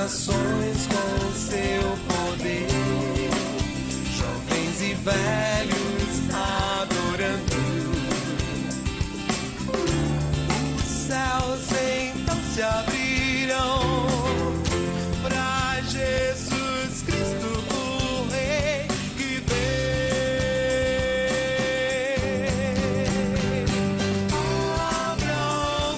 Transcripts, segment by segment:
nações com o seu poder, jovens e velhos adorando. Os céus então se abrirão para Jesus Cristo, o Rei que vem. Abra o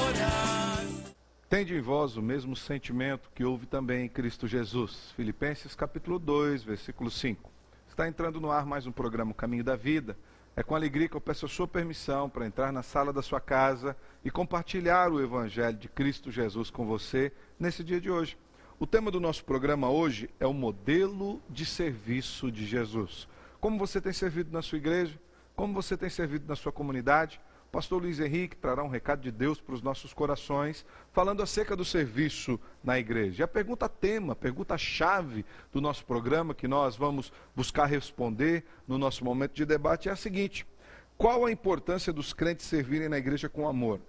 coração. Tende em vós o mesmo sentimento que houve também em Cristo Jesus. Filipenses capítulo 2, versículo 5. Está entrando no ar mais um programa Caminho da Vida. É com alegria que eu peço a sua permissão para entrar na sala da sua casa e compartilhar o Evangelho de Cristo Jesus com você nesse dia de hoje. O tema do nosso programa hoje é o modelo de serviço de Jesus. Como você tem servido na sua igreja? Como você tem servido na sua comunidade? O pastor Luiz Henrique trará um recado de Deus para os nossos corações, falando acerca do serviço na igreja. E a pergunta-tema, a pergunta-chave do nosso programa, que nós vamos buscar responder no nosso momento de debate, é a seguinte: qual a importância dos crentes servirem na igreja com amor?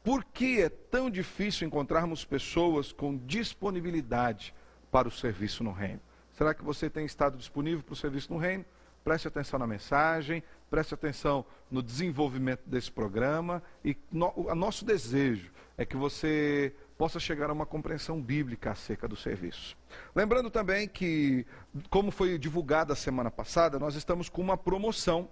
Por que é tão difícil encontrarmos pessoas com disponibilidade para o serviço no reino? Será que você tem estado disponível para o serviço no reino? Preste atenção na mensagem, preste atenção no desenvolvimento desse programa e nosso desejo é que você possa chegar a uma compreensão bíblica acerca do serviço. Lembrando também que, como foi divulgado a semana passada, nós estamos com uma promoção.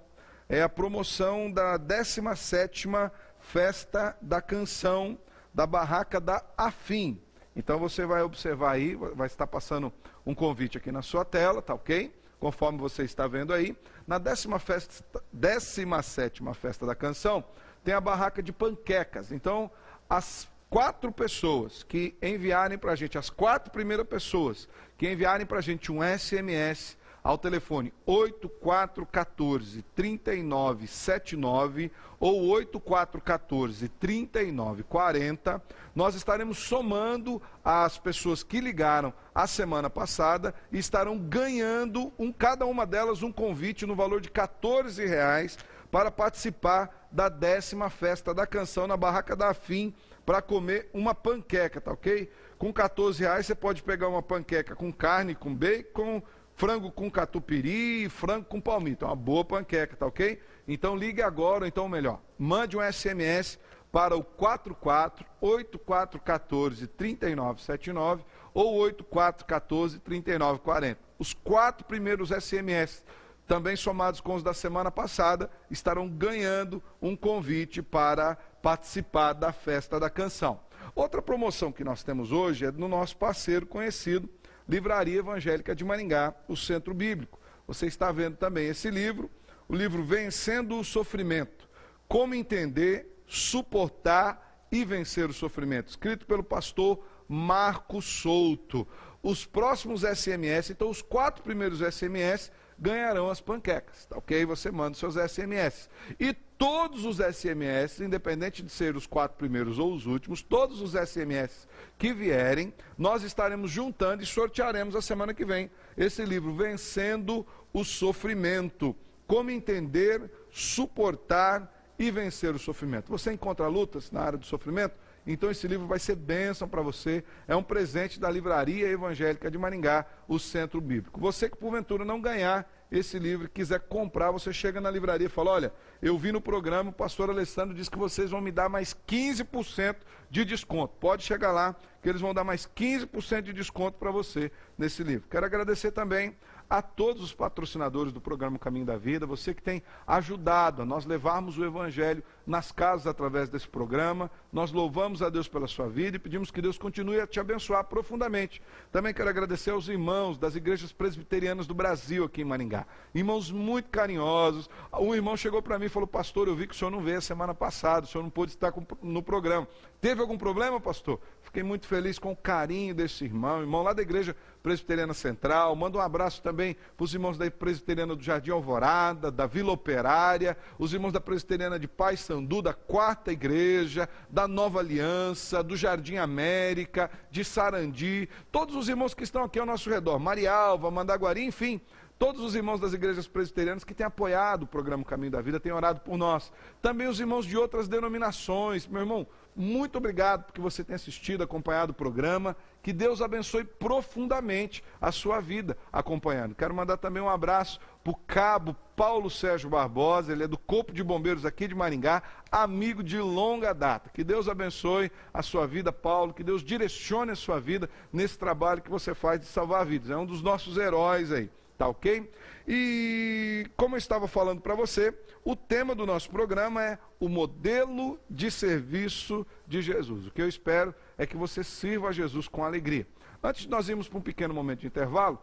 É a promoção da 17ª Festa da Canção da Barraca da Afim. Então você vai observar aí, vai estar passando um convite aqui na sua tela, tá ok? Conforme você está vendo aí, na 17ª Festa da Canção, tem a barraca de panquecas. Então, as 4 pessoas que enviarem para a gente, as 4 primeiras pessoas que enviarem para a gente um SMS ao telefone 8414-3979 ou 8414-3940, nós estaremos somando as pessoas que ligaram a semana passada e estarão ganhando, cada uma delas, um convite no valor de R$14 para participar da 10ª Festa da Canção na Barraca da Afim, para comer uma panqueca, tá ok? Com R$14 você pode pegar uma panqueca com carne, com bacon, frango com catupiry, frango com palmito. É uma boa panqueca, tá ok? Então ligue agora, ou então melhor, mande um SMS para o 44-8414-3979 ou 8414-3940. Os 4 primeiros SMS, também somados com os da semana passada, estarão ganhando um convite para participar da Festa da Canção. Outra promoção que nós temos hoje é do nosso parceiro conhecido, Livraria Evangélica de Maringá, o Centro Bíblico. Você está vendo também esse livro, o livro Vencendo o Sofrimento, Como Entender, Suportar e Vencer o Sofrimento, escrito pelo pastor Marcos Souto. Os próximos SMS, então os 4 primeiros SMS, ganharão as panquecas, tá ok? Você manda os seus SMS. E todos os SMS, independente de ser os 4 primeiros ou os últimos, todos os SMS que vierem, nós estaremos juntando e sortearemos a semana que vem esse livro, Vencendo o Sofrimento, Como Entender, Suportar e Vencer o Sofrimento. Você encontra lutas na área do sofrimento? Então esse livro vai ser bênção para você, é um presente da Livraria Evangélica de Maringá, o Centro Bíblico. Você que porventura não ganhar esse livro, quiser comprar, você chega na livraria e fala: olha, eu vi no programa, o pastor Alessandro disse que vocês vão me dar mais 15% de desconto. Pode chegar lá, que eles vão dar mais 15% de desconto para você nesse livro. Quero agradecer também a todos os patrocinadores do programa Caminho da Vida, você que tem ajudado a nós levarmos o Evangelho nas casas através desse programa. Nós louvamos a Deus pela sua vida e pedimos que Deus continue a te abençoar profundamente. Também quero agradecer aos irmãos das igrejas presbiterianas do Brasil aqui em Maringá, irmãos muito carinhosos. Um irmão chegou para mim e falou: pastor, eu vi que o senhor não veio a semana passada, o senhor não pôde estar no programa. Teve algum problema, pastor? Fiquei muito feliz com o carinho desse irmão lá da igreja presbiteriana central. Manda um abraço também para os irmãos da presbiteriana do Jardim Alvorada, da Vila Operária, os irmãos da presbiteriana de Paysandu, da 4ª Igreja, da Nova Aliança, do Jardim América, de Sarandi, todos os irmãos que estão aqui ao nosso redor, Marialva, Mandaguari, enfim, todos os irmãos das igrejas presbiterianas que têm apoiado o programa Caminho da Vida, têm orado por nós. Também os irmãos de outras denominações. Meu irmão, muito obrigado porque você tem assistido, acompanhado o programa. Que Deus abençoe profundamente a sua vida acompanhando. Quero mandar também um abraço para o cabo Paulo Sérgio Barbosa, ele é do Corpo de Bombeiros aqui de Maringá, amigo de longa data. Que Deus abençoe a sua vida, Paulo, que Deus direcione a sua vida nesse trabalho que você faz de salvar vidas. É um dos nossos heróis aí, tá ok? E como eu estava falando para você, o tema do nosso programa é o modelo de serviço de Jesus. O que eu espero é que você sirva a Jesus com alegria. Antes de nós irmos para um pequeno momento de intervalo,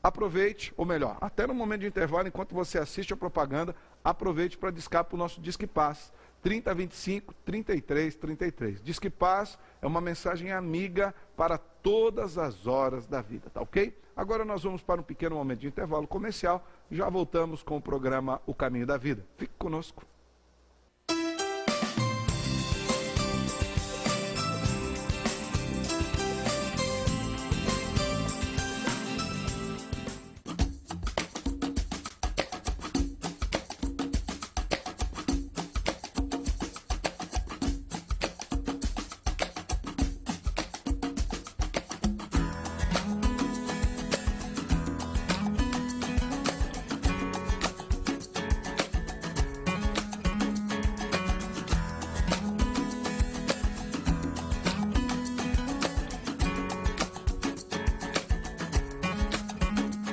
aproveite, ou melhor, até no momento de intervalo, enquanto você assiste a propaganda, aproveite para discar para o nosso Disque Paz, 3025 3333. Disque Paz é uma mensagem amiga para todas as horas da vida, tá ok? Agora nós vamos para um pequeno momento de intervalo comercial, já voltamos com o programa O Caminho da Vida. Fique conosco.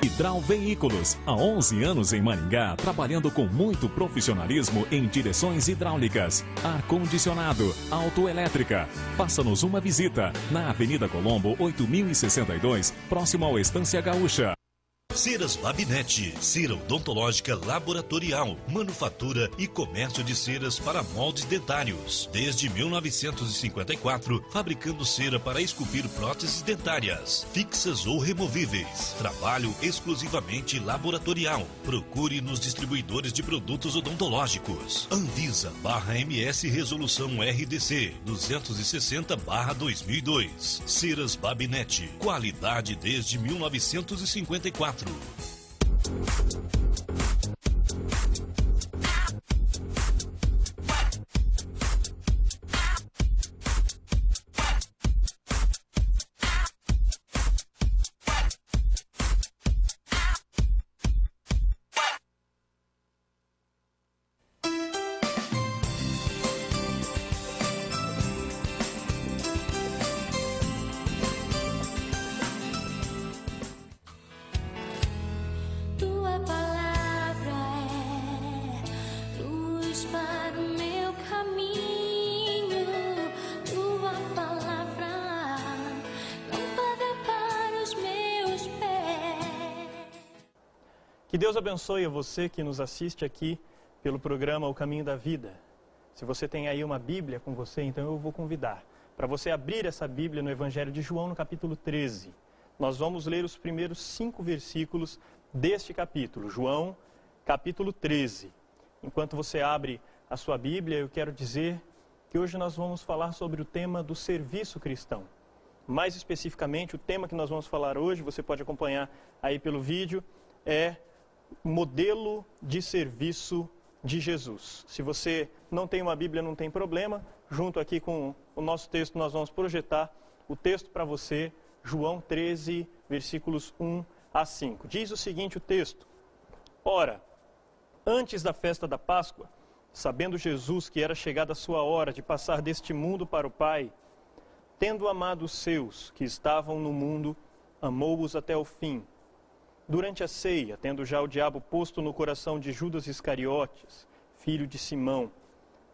Hidral Veículos, há 11 anos em Maringá, trabalhando com muito profissionalismo em direções hidráulicas, ar-condicionado, autoelétrica. Faça-nos uma visita na Avenida Colombo, 8062, próximo ao Estância Gaúcha. Ceras Babinete, cera odontológica laboratorial, manufatura e comércio de ceras para moldes dentários. Desde 1954, fabricando cera para esculpir próteses dentárias, fixas ou removíveis. Trabalho exclusivamente laboratorial. Procure nos distribuidores de produtos odontológicos. Anvisa/MS Resolução RDC 260/2002. Ceras Babinete, qualidade desde 1954. Que Deus abençoe a você que nos assiste aqui pelo programa O Caminho da Vida. Se você tem aí uma Bíblia com você, então eu vou convidar para você abrir essa Bíblia no Evangelho de João, no capítulo 13. Nós vamos ler os primeiros 5 versículos deste capítulo, João, capítulo 13. Enquanto você abre a sua Bíblia, eu quero dizer que hoje nós vamos falar sobre o tema do serviço cristão. Mais especificamente, o tema que nós vamos falar hoje, você pode acompanhar aí pelo vídeo, é modelo de serviço de Jesus. Se você não tem uma Bíblia, não tem problema. Junto aqui com o nosso texto, nós vamos projetar o texto para você, João 13, versículos 1 a 5. Diz o seguinte o texto: Ora, antes da festa da Páscoa, sabendo Jesus que era chegada a sua hora de passar deste mundo para o Pai, tendo amado os seus que estavam no mundo, amou-os até o fim. Durante a ceia, tendo já o diabo posto no coração de Judas Iscariotes, filho de Simão,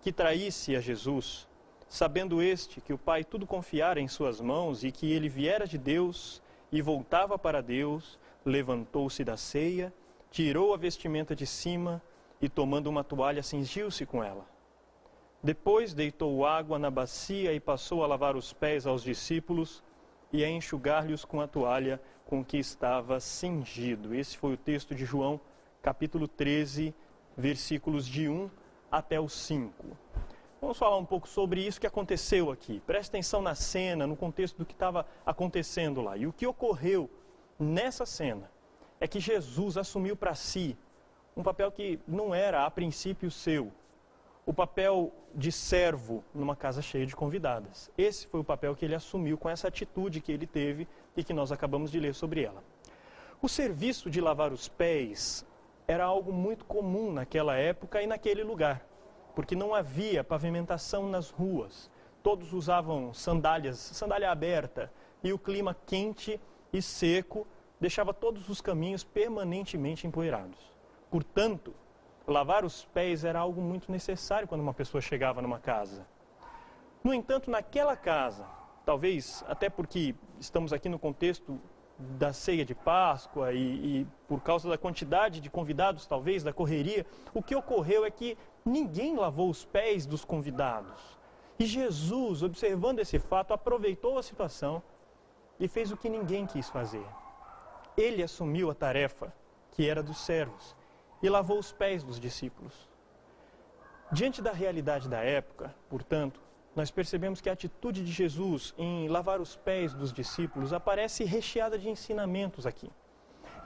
que traísse a Jesus, sabendo este que o Pai tudo confiara em suas mãos e que ele viera de Deus e voltava para Deus, levantou-se da ceia, tirou a vestimenta de cima e, tomando uma toalha, cingiu-se com ela. Depois deitou água na bacia e passou a lavar os pés aos discípulos e a enxugar-lhes com a toalha com que estava cingido. Esse foi o texto de João, capítulo 13, versículos de 1 até o 5. Vamos falar um pouco sobre isso que aconteceu aqui. Preste atenção na cena, no contexto do que estava acontecendo lá. E o que ocorreu nessa cena é que Jesus assumiu para si um papel que não era a princípio seu. o papel de servo numa casa cheia de convidadas. Esse foi o papel que ele assumiu com essa atitude que ele teve e que nós acabamos de ler sobre ela. O serviço de lavar os pés era algo muito comum naquela época e naquele lugar, porque não havia pavimentação nas ruas. Todos usavam sandália aberta, e o clima quente e seco deixava todos os caminhos permanentemente empoeirados. Portanto, lavar os pés era algo muito necessário quando uma pessoa chegava numa casa. No entanto, naquela casa, talvez até porque estamos aqui no contexto da ceia de Páscoa e por causa da quantidade de convidados, talvez, da correria, o que ocorreu é que ninguém lavou os pés dos convidados. E Jesus, observando esse fato, aproveitou a situação e fez o que ninguém quis fazer. Ele assumiu a tarefa que era dos servos e lavou os pés dos discípulos. Diante da realidade da época, portanto, nós percebemos que a atitude de Jesus em lavar os pés dos discípulos aparece recheada de ensinamentos aqui.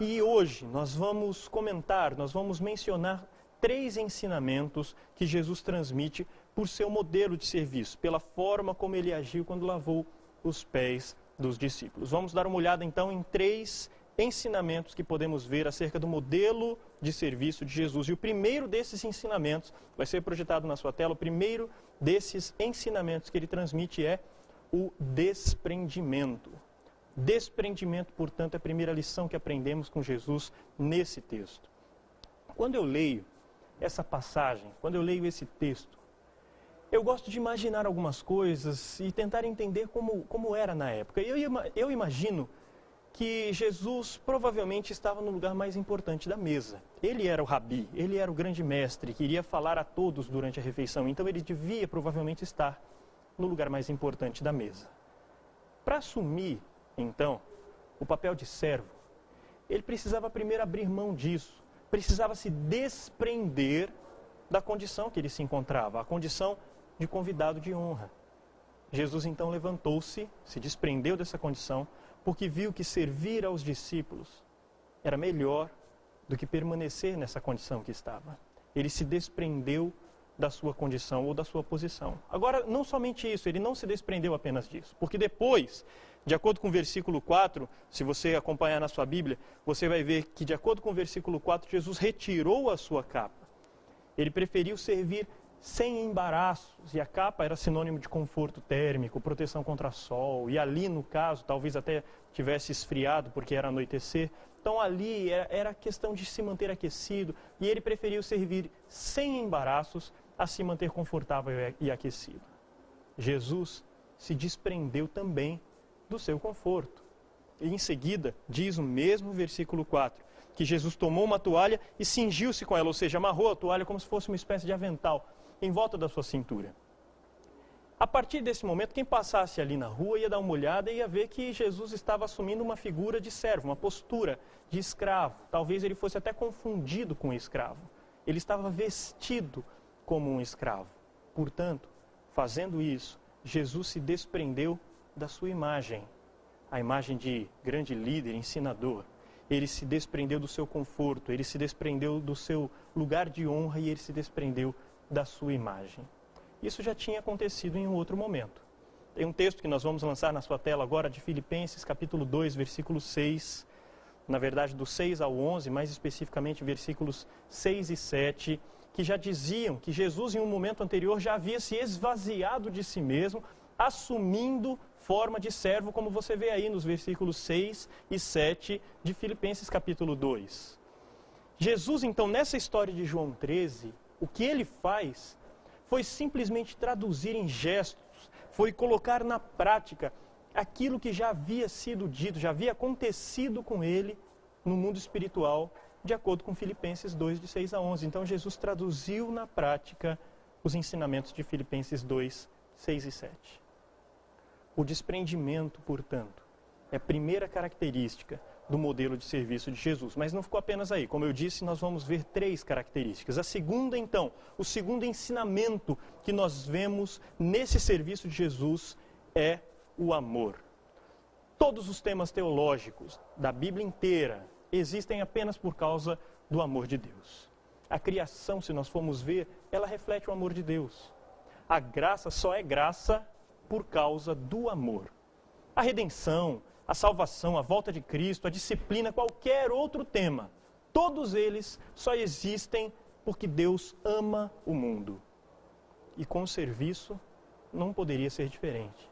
E hoje nós vamos comentar, nós vamos mencionar 3 ensinamentos que Jesus transmite por seu modelo de serviço, pela forma como ele agiu quando lavou os pés dos discípulos. Vamos dar uma olhada então em 3 ensinamentos que podemos ver acerca do modelo de serviço de Jesus. E o primeiro desses ensinamentos vai ser projetado na sua tela. O primeiro desses ensinamentos que ele transmite é o desprendimento. Desprendimento, portanto, é a primeira lição que aprendemos com Jesus nesse texto. Quando eu leio essa passagem, quando eu leio esse texto, eu gosto de imaginar algumas coisas e tentar entender como era na época. Eu imagino que Jesus provavelmente estava no lugar mais importante da mesa. Ele era o rabi, ele era o grande mestre, que iria falar a todos durante a refeição. Então ele devia provavelmente estar no lugar mais importante da mesa. Para assumir, então, o papel de servo, ele precisava primeiro abrir mão disso. Precisava se desprender da condição que ele se encontrava, a condição de convidado de honra. Jesus então levantou-se, se desprendeu dessa condição, porque viu que servir aos discípulos era melhor do que permanecer nessa condição que estava. Ele se desprendeu da sua condição ou da sua posição. Agora, não somente isso, ele não se desprendeu apenas disso, porque depois, de acordo com o versículo 4, se você acompanhar na sua Bíblia, você vai ver que, de acordo com o versículo 4, Jesus retirou a sua capa. Ele preferiu servir sem embaraços, e a capa era sinônimo de conforto térmico, proteção contra sol, e ali, no caso, talvez até tivesse esfriado porque era anoitecer. Então ali era questão de se manter aquecido, e ele preferiu servir sem embaraços a se manter confortável e aquecido. Jesus se desprendeu também do seu conforto. E em seguida, diz o mesmo versículo 4, que Jesus tomou uma toalha e cingiu-se com ela, ou seja, amarrou a toalha como se fosse uma espécie de avental em volta da sua cintura. A partir desse momento, quem passasse ali na rua ia dar uma olhada e ia ver que Jesus estava assumindo uma figura de servo, uma postura de escravo. Talvez ele fosse até confundido com um escravo. Ele estava vestido como um escravo. Portanto, fazendo isso, Jesus se desprendeu da sua imagem, a imagem de grande líder, ensinador. Ele se desprendeu do seu conforto, ele se desprendeu do seu lugar de honra e ele se desprendeu da sua imagem. Isso já tinha acontecido em um outro momento. Tem um texto que nós vamos lançar na sua tela agora, de Filipenses, capítulo 2, versículo 6, na verdade do 6 ao 11, mais especificamente versículos 6 e 7, que já diziam que Jesus em um momento anterior já havia se esvaziado de si mesmo, assumindo forma de servo, como você vê aí nos versículos 6 e 7 de Filipenses capítulo 2. Jesus, então, nessa história de João 13, o que ele faz foi simplesmente traduzir em gestos, foi colocar na prática aquilo que já havia sido dito, já havia acontecido com ele no mundo espiritual, de acordo com Filipenses 2, de 6 a 11. Então, Jesus traduziu na prática os ensinamentos de Filipenses 2, 6 e 7. O desprendimento, portanto, é a primeira característica do modelo de serviço de Jesus. Mas não ficou apenas aí. Como eu disse, nós vamos ver 3 características. A segunda, então, o segundo ensinamento que nós vemos nesse serviço de Jesus é o amor. Todos os temas teológicos da Bíblia inteira existem apenas por causa do amor de Deus. A criação, se nós formos ver, ela reflete o amor de Deus. A graça só é graça por causa do amor. A redenção, a salvação, a volta de Cristo, a disciplina, qualquer outro tema, todos eles só existem porque Deus ama o mundo. E com o serviço não poderia ser diferente.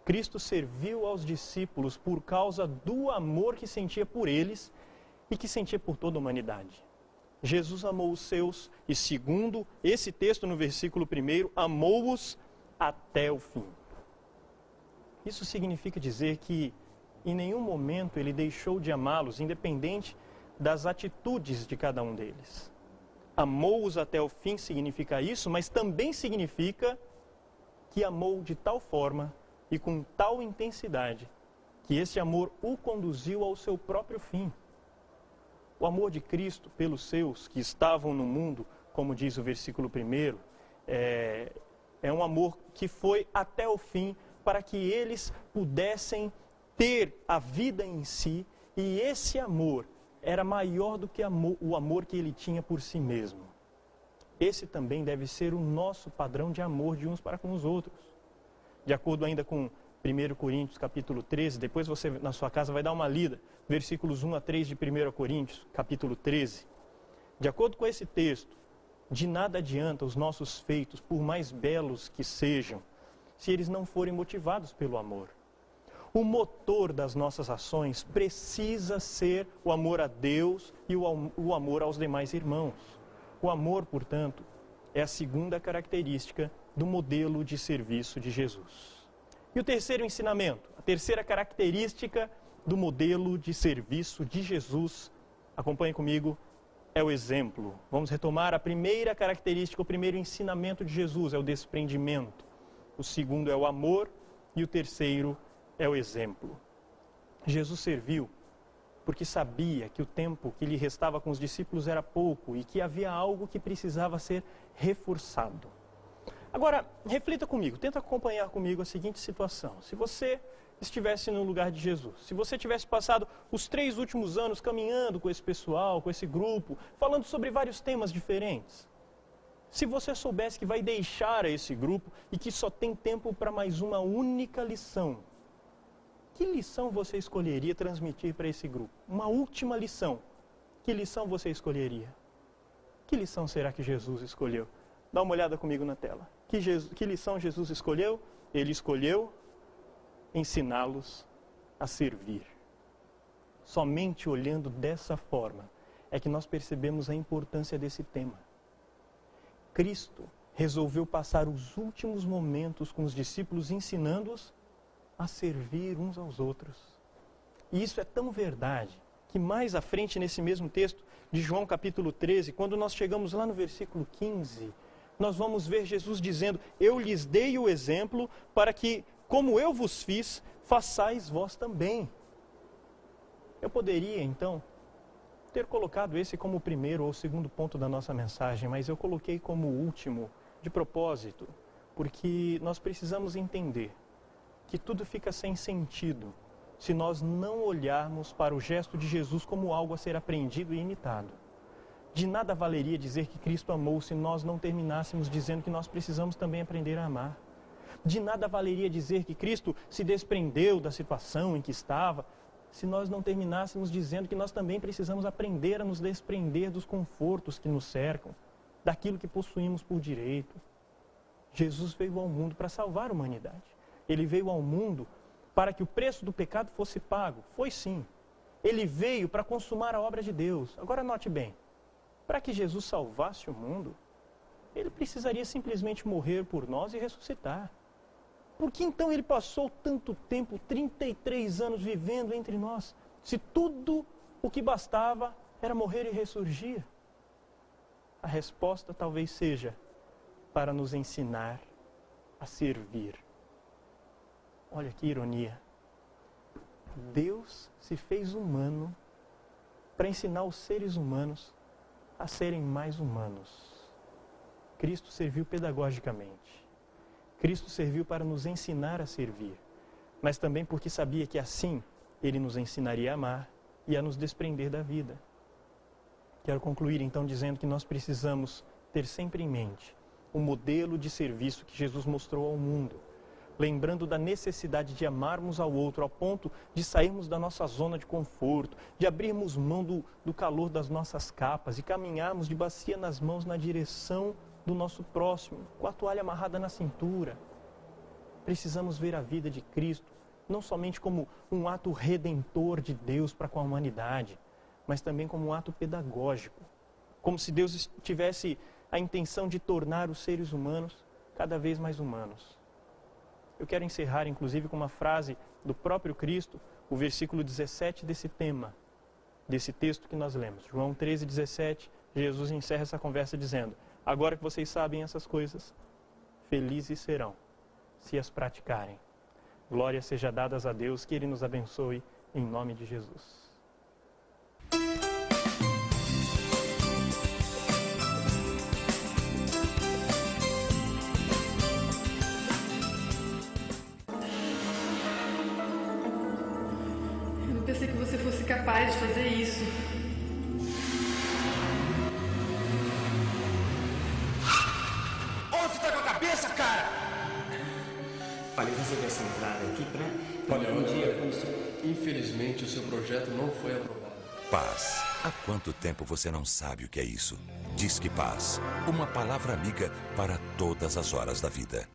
Cristo serviu aos discípulos por causa do amor que sentia por eles e que sentia por toda a humanidade. Jesus amou os seus e, segundo esse texto no versículo 1, amou-os até o fim. Isso significa dizer que em nenhum momento ele deixou de amá-los, independente das atitudes de cada um deles. Amou-os até o fim significa isso, mas também significa que amou de tal forma e com tal intensidade que esse amor o conduziu ao seu próprio fim. O amor de Cristo pelos seus que estavam no mundo, como diz o versículo 1, é um amor que foi até o fim para que eles pudessem ter a vida em si, e esse amor era maior do que o amor que ele tinha por si mesmo. Esse também deve ser o nosso padrão de amor de uns para com os outros. De acordo ainda com 1 Coríntios capítulo 13, depois você na sua casa vai dar uma lida, versículos 1 a 3 de 1 Coríntios capítulo 13. De acordo com esse texto, de nada adianta os nossos feitos, por mais belos que sejam, se eles não forem motivados pelo amor. O motor das nossas ações precisa ser o amor a Deus e o amor aos demais irmãos. O amor, portanto, é a segunda característica do modelo de serviço de Jesus. E o terceiro ensinamento, a terceira característica do modelo de serviço de Jesus, acompanhe comigo, é o exemplo. Vamos retomar a primeira característica, o primeiro ensinamento de Jesus, é o desprendimento. O segundo é o amor e o terceiro é o exemplo. Jesus serviu porque sabia que o tempo que lhe restava com os discípulos era pouco e que havia algo que precisava ser reforçado. Agora, reflita comigo, tenta acompanhar comigo a seguinte situação. Se você estivesse no lugar de Jesus, se você tivesse passado os 3 últimos anos caminhando com esse pessoal, com esse grupo, falando sobre vários temas diferentes, se você soubesse que vai deixar esse grupo e que só tem tempo para mais uma única lição, que lição você escolheria transmitir para esse grupo? Uma última lição. Que lição você escolheria? Que lição será que Jesus escolheu? Dá uma olhada comigo na tela. Que lição Jesus escolheu? Ele escolheu ensiná-los a servir. Somente olhando dessa forma é que nós percebemos a importância desse tema. Cristo resolveu passar os últimos momentos com os discípulos ensinando-os a servir uns aos outros. E isso é tão verdade que mais à frente nesse mesmo texto de João capítulo 13, quando nós chegamos lá no versículo 15, nós vamos ver Jesus dizendo: eu lhes dei o exemplo para que, como eu vos fiz, façais vós também. Eu poderia então ter colocado esse como o primeiro ou o segundo ponto da nossa mensagem, mas eu coloquei como o último de propósito, porque nós precisamos entender que tudo fica sem sentido se nós não olharmos para o gesto de Jesus como algo a ser aprendido e imitado. De nada valeria dizer que Cristo amou se nós não terminássemos dizendo que nós precisamos também aprender a amar. De nada valeria dizer que Cristo se desprendeu da situação em que estava, se nós não terminássemos dizendo que nós também precisamos aprender a nos desprender dos confortos que nos cercam, daquilo que possuímos por direito. Jesus veio ao mundo para salvar a humanidade. Ele veio ao mundo para que o preço do pecado fosse pago. Foi sim. Ele veio para consumar a obra de Deus. Agora note bem, para que Jesus salvasse o mundo, ele precisaria simplesmente morrer por nós e ressuscitar. Por que então ele passou tanto tempo, 33 anos vivendo entre nós, se tudo o que bastava era morrer e ressurgir? A resposta talvez seja para nos ensinar a servir. Olha que ironia. Deus se fez humano para ensinar os seres humanos a serem mais humanos. Cristo serviu pedagogicamente. Cristo serviu para nos ensinar a servir, mas também porque sabia que assim Ele nos ensinaria a amar e a nos desprender da vida. Quero concluir então dizendo que nós precisamos ter sempre em mente o modelo de serviço que Jesus mostrou ao mundo, lembrando da necessidade de amarmos ao outro ao ponto de sairmos da nossa zona de conforto, de abrirmos mão do calor das nossas capas e caminharmos de bacia nas mãos na direção do nosso próximo, com a toalha amarrada na cintura. Precisamos ver a vida de Cristo não somente como um ato redentor de Deus para com a humanidade, mas também como um ato pedagógico, como se Deus tivesse a intenção de tornar os seres humanos cada vez mais humanos. Eu quero encerrar, inclusive, com uma frase do próprio Cristo, o versículo 17 desse tema, desse texto que nós lemos. João 13:17, Jesus encerra essa conversa dizendo: agora que vocês sabem essas coisas, felizes serão, se as praticarem. Glória seja dadas a Deus, que Ele nos abençoe, em nome de Jesus. Eu não pensei que você fosse capaz de fazer isso. Onde você tá com a cabeça, cara? Falei fazer essa entrada aqui pra... Olha, infelizmente o seu projeto não foi aprovado. Paz. Há quanto tempo você não sabe o que é isso? Disque Paz. Uma palavra amiga para todas as horas da vida.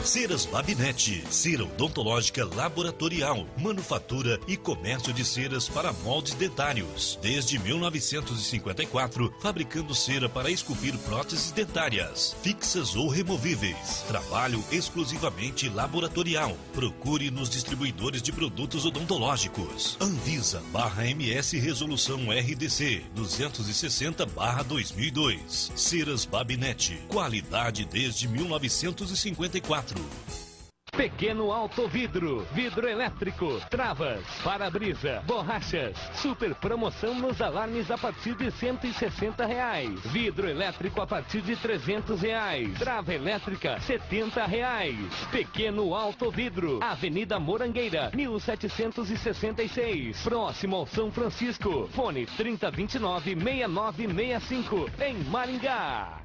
Ceras Babinete, cera odontológica laboratorial, manufatura e comércio de ceras para moldes dentários. Desde 1954, fabricando cera para esculpir próteses dentárias, fixas ou removíveis. Trabalho exclusivamente laboratorial. Procure nos distribuidores de produtos odontológicos. Anvisa/MS Resolução RDC 260/2002. Ceras Babinete, qualidade desde 1954. Pequeno Autovidro, vidro elétrico, travas, para-brisa, borrachas. Super promoção nos alarmes a partir de R$160. Vidro elétrico a partir de R$300. Trava elétrica R$70. Pequeno Autovidro, Avenida Morangueira, 1766. Próximo ao São Francisco. Fone 3029-6965, em Maringá.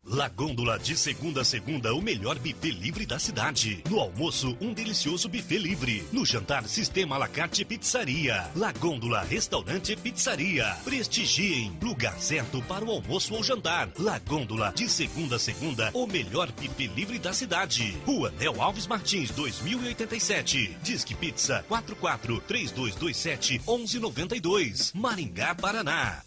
La Gôndola, de segunda a segunda, o melhor buffet livre da cidade. No almoço, um delicioso buffet livre. No jantar, sistema à la carte pizzaria. La Gôndola, restaurante e pizzaria. Prestigiem, lugar certo para o almoço ou jantar. La Gôndola, de segunda a segunda, o melhor buffet livre da cidade. Rua Nel Alves Martins, 2087. Disque Pizza 44-3227-1192. Maringá, Paraná.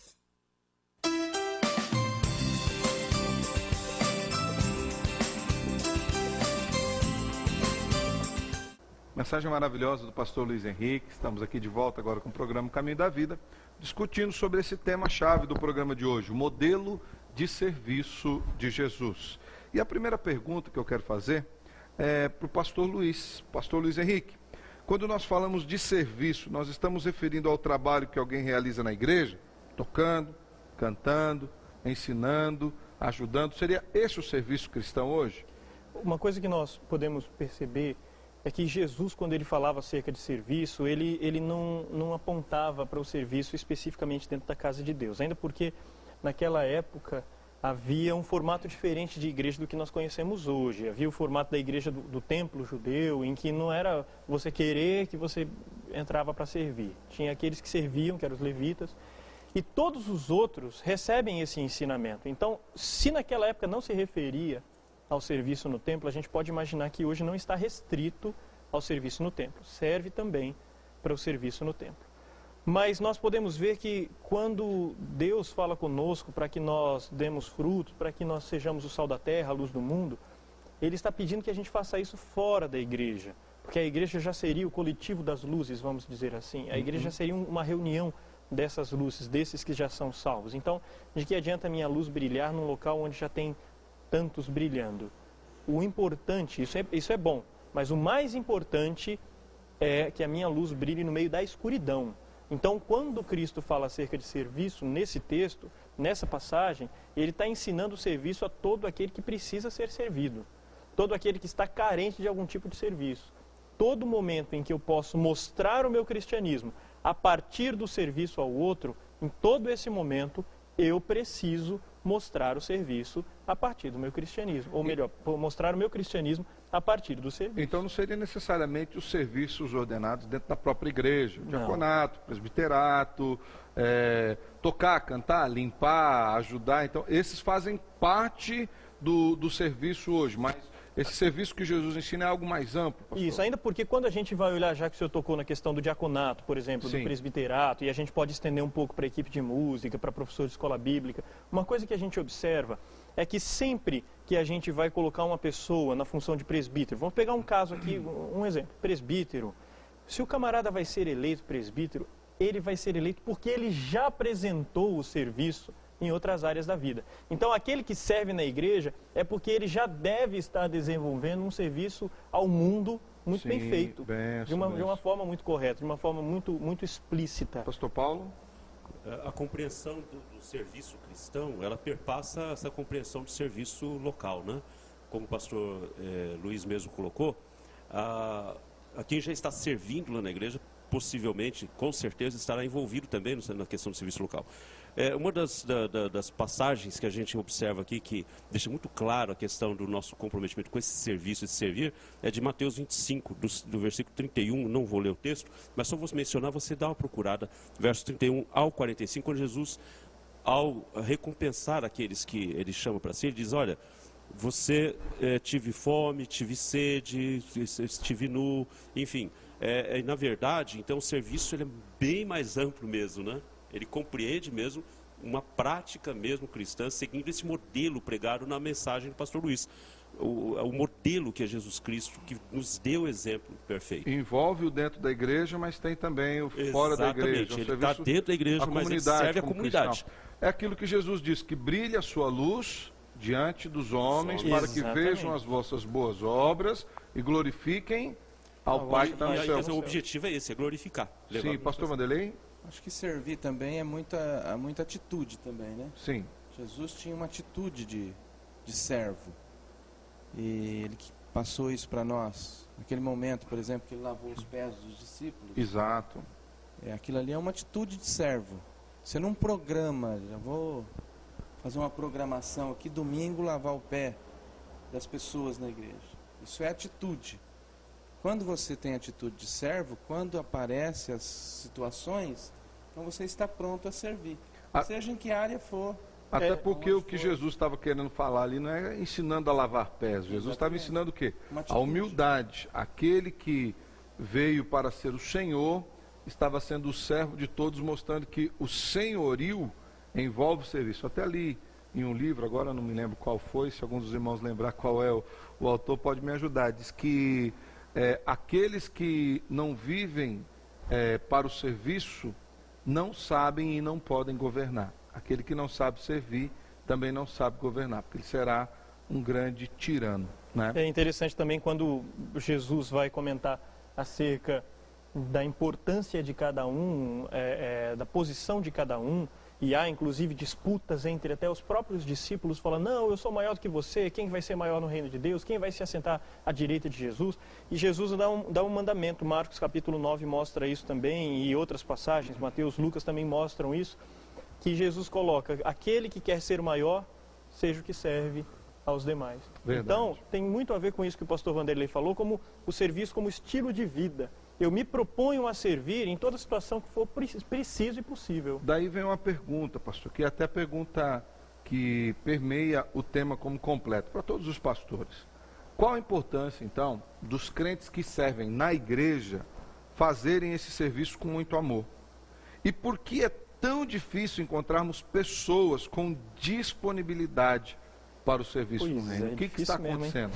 Mensagem maravilhosa do pastor Luiz Henrique. Estamos aqui de volta agora com o programa Caminho da Vida, discutindo sobre esse tema-chave do programa de hoje, o modelo de serviço de Jesus. E a primeira pergunta que eu quero fazer é para o pastor Luiz Henrique. Quando nós falamos de serviço, nós estamos referindo ao trabalho que alguém realiza na igreja, tocando, cantando, ensinando, ajudando. Seria esse o serviço cristão hoje? Uma coisa que nós podemos perceber é que Jesus, quando ele falava acerca de serviço, ele não apontava para o serviço especificamente dentro da casa de Deus. Ainda porque, naquela época, havia um formato diferente de igreja do que nós conhecemos hoje. Havia o formato da igreja do templo judeu, em que não era você querer que você entrava para servir. Tinha aqueles que serviam, que eram os levitas, e todos os outros recebem esse ensinamento. Então, se naquela época não se referia ao serviço no templo, a gente pode imaginar que hoje não está restrito ao serviço no templo. Serve também para o serviço no templo. Mas nós podemos ver que quando Deus fala conosco para que nós demos frutos, para que nós sejamos o sal da terra, a luz do mundo, Ele está pedindo que a gente faça isso fora da igreja. Porque a igreja já seria o coletivo das luzes, vamos dizer assim. A igreja já seria uma reunião dessas luzes, desses que já são salvos. Então, de que adianta a minha luz brilhar num local onde já tem tantos brilhando? O importante, isso é bom, mas o mais importante é que a minha luz brilhe no meio da escuridão. Então, quando Cristo fala acerca de serviço, nesse texto, nessa passagem, ele está ensinando o serviço a todo aquele que precisa ser servido, todo aquele que está carente de algum tipo de serviço. Todo momento em que eu posso mostrar o meu cristianismo a partir do serviço ao outro, em todo esse momento, eu preciso mostrar o serviço a partir do meu cristianismo. Ou melhor, mostrar o meu cristianismo a partir do serviço. Então não seria necessariamente os serviços ordenados dentro da própria igreja, diaconato, presbiterato, tocar, cantar, limpar, ajudar. Então esses fazem parte do serviço hoje, mas esse serviço que Jesus ensina é algo mais amplo, pastor. Isso, ainda porque quando a gente vai olhar, já que o senhor tocou na questão do diaconato, por exemplo, do presbiterato, e a gente pode estender um pouco para a equipe de música, para professor de escola bíblica, uma coisa que a gente observa é que sempre que a gente vai colocar uma pessoa na função de presbítero, vamos pegar um caso aqui, um exemplo, presbítero, se o camarada vai ser eleito presbítero, ele vai ser eleito porque ele já apresentou o serviço em outras áreas da vida. Então, aquele que serve na igreja é porque ele já deve estar desenvolvendo um serviço ao mundo muito bem feito, de uma forma muito correta, de uma forma muito explícita. Pastor Paulo? A compreensão do serviço cristão, ela perpassa essa compreensão do serviço local, né? Como o pastor Luiz mesmo colocou, a quem já está servindo lá na igreja, possivelmente, com certeza, estará envolvido também na questão do serviço local. Uma das passagens que a gente observa aqui, que deixa muito claro a questão do nosso comprometimento com esse serviço, esse servir, é de Mateus 25, do versículo 31, não vou ler o texto, mas só vou mencionar, você dá uma procurada, verso 31 ao 45, quando Jesus, ao recompensar aqueles que ele chama para si, ele diz, olha, você tive fome, tive sede, estive nu, enfim, na verdade, então o serviço ele é bem mais amplo mesmo, né? Ele compreende mesmo uma prática mesmo cristã, seguindo esse modelo pregado na mensagem do pastor Luiz. O modelo que é Jesus Cristo, que nos deu o exemplo perfeito. Envolve o dentro da igreja, mas tem também o fora da igreja. Ele está dentro da igreja, mas ele serve a comunidade. Cristão. É aquilo que Jesus disse, que brilhe a sua luz diante dos homens, para que vejam as vossas boas obras e glorifiquem ao Pai que está no céu. O objetivo é esse, é glorificar. Sim, pastor Vanderlei? Acho que servir também é muita atitude também, né? Sim. Jesus tinha uma atitude de servo. E ele passou isso para nós. Naquele momento, por exemplo, que ele lavou os pés dos discípulos. Exato. Aquilo ali é uma atitude de servo. Você não programa, já vou fazer uma programação aqui, domingo, lavar o pé das pessoas na igreja. Isso é atitude. Quando você tem atitude de servo, quando aparecem as situações, então você está pronto a servir. Seja em que área for. Até porque o que Jesus estava querendo falar ali não é ensinando a lavar pés. Jesus estava ensinando o quê? A humildade. Aquele que veio para ser o Senhor, estava sendo o servo de todos, mostrando que o senhorio envolve o serviço. Até ali em um livro, agora não me lembro qual foi, se algum dos irmãos lembrar qual é o autor, pode me ajudar. Diz que aqueles que não vivem para o serviço não sabem e não podem governar. Aquele que não sabe servir também não sabe governar, porque ele será um grande tirano, né? É interessante também quando Jesus vai comentar acerca da importância de cada um, da posição de cada um, e há inclusive disputas entre até os próprios discípulos, falando, não, eu sou maior do que você, quem vai ser maior no reino de Deus, quem vai se assentar à direita de Jesus? E Jesus dá um mandamento, Marcos capítulo 9 mostra isso também, e outras passagens, Mateus, Lucas também mostram isso, que Jesus coloca, aquele que quer ser o maior, seja o que serve aos demais. Verdade. Então, tem muito a ver com isso que o pastor Vanderlei falou, como o serviço como estilo de vida. Eu me proponho a servir em toda situação que for preciso e possível. Daí vem uma pergunta, pastor, que é até pergunta que permeia o tema como completo, para todos os pastores. Qual a importância, então, dos crentes que servem na igreja fazerem esse serviço com muito amor? E por que é tão difícil encontrarmos pessoas com disponibilidade para o serviço no reino? O que está acontecendo?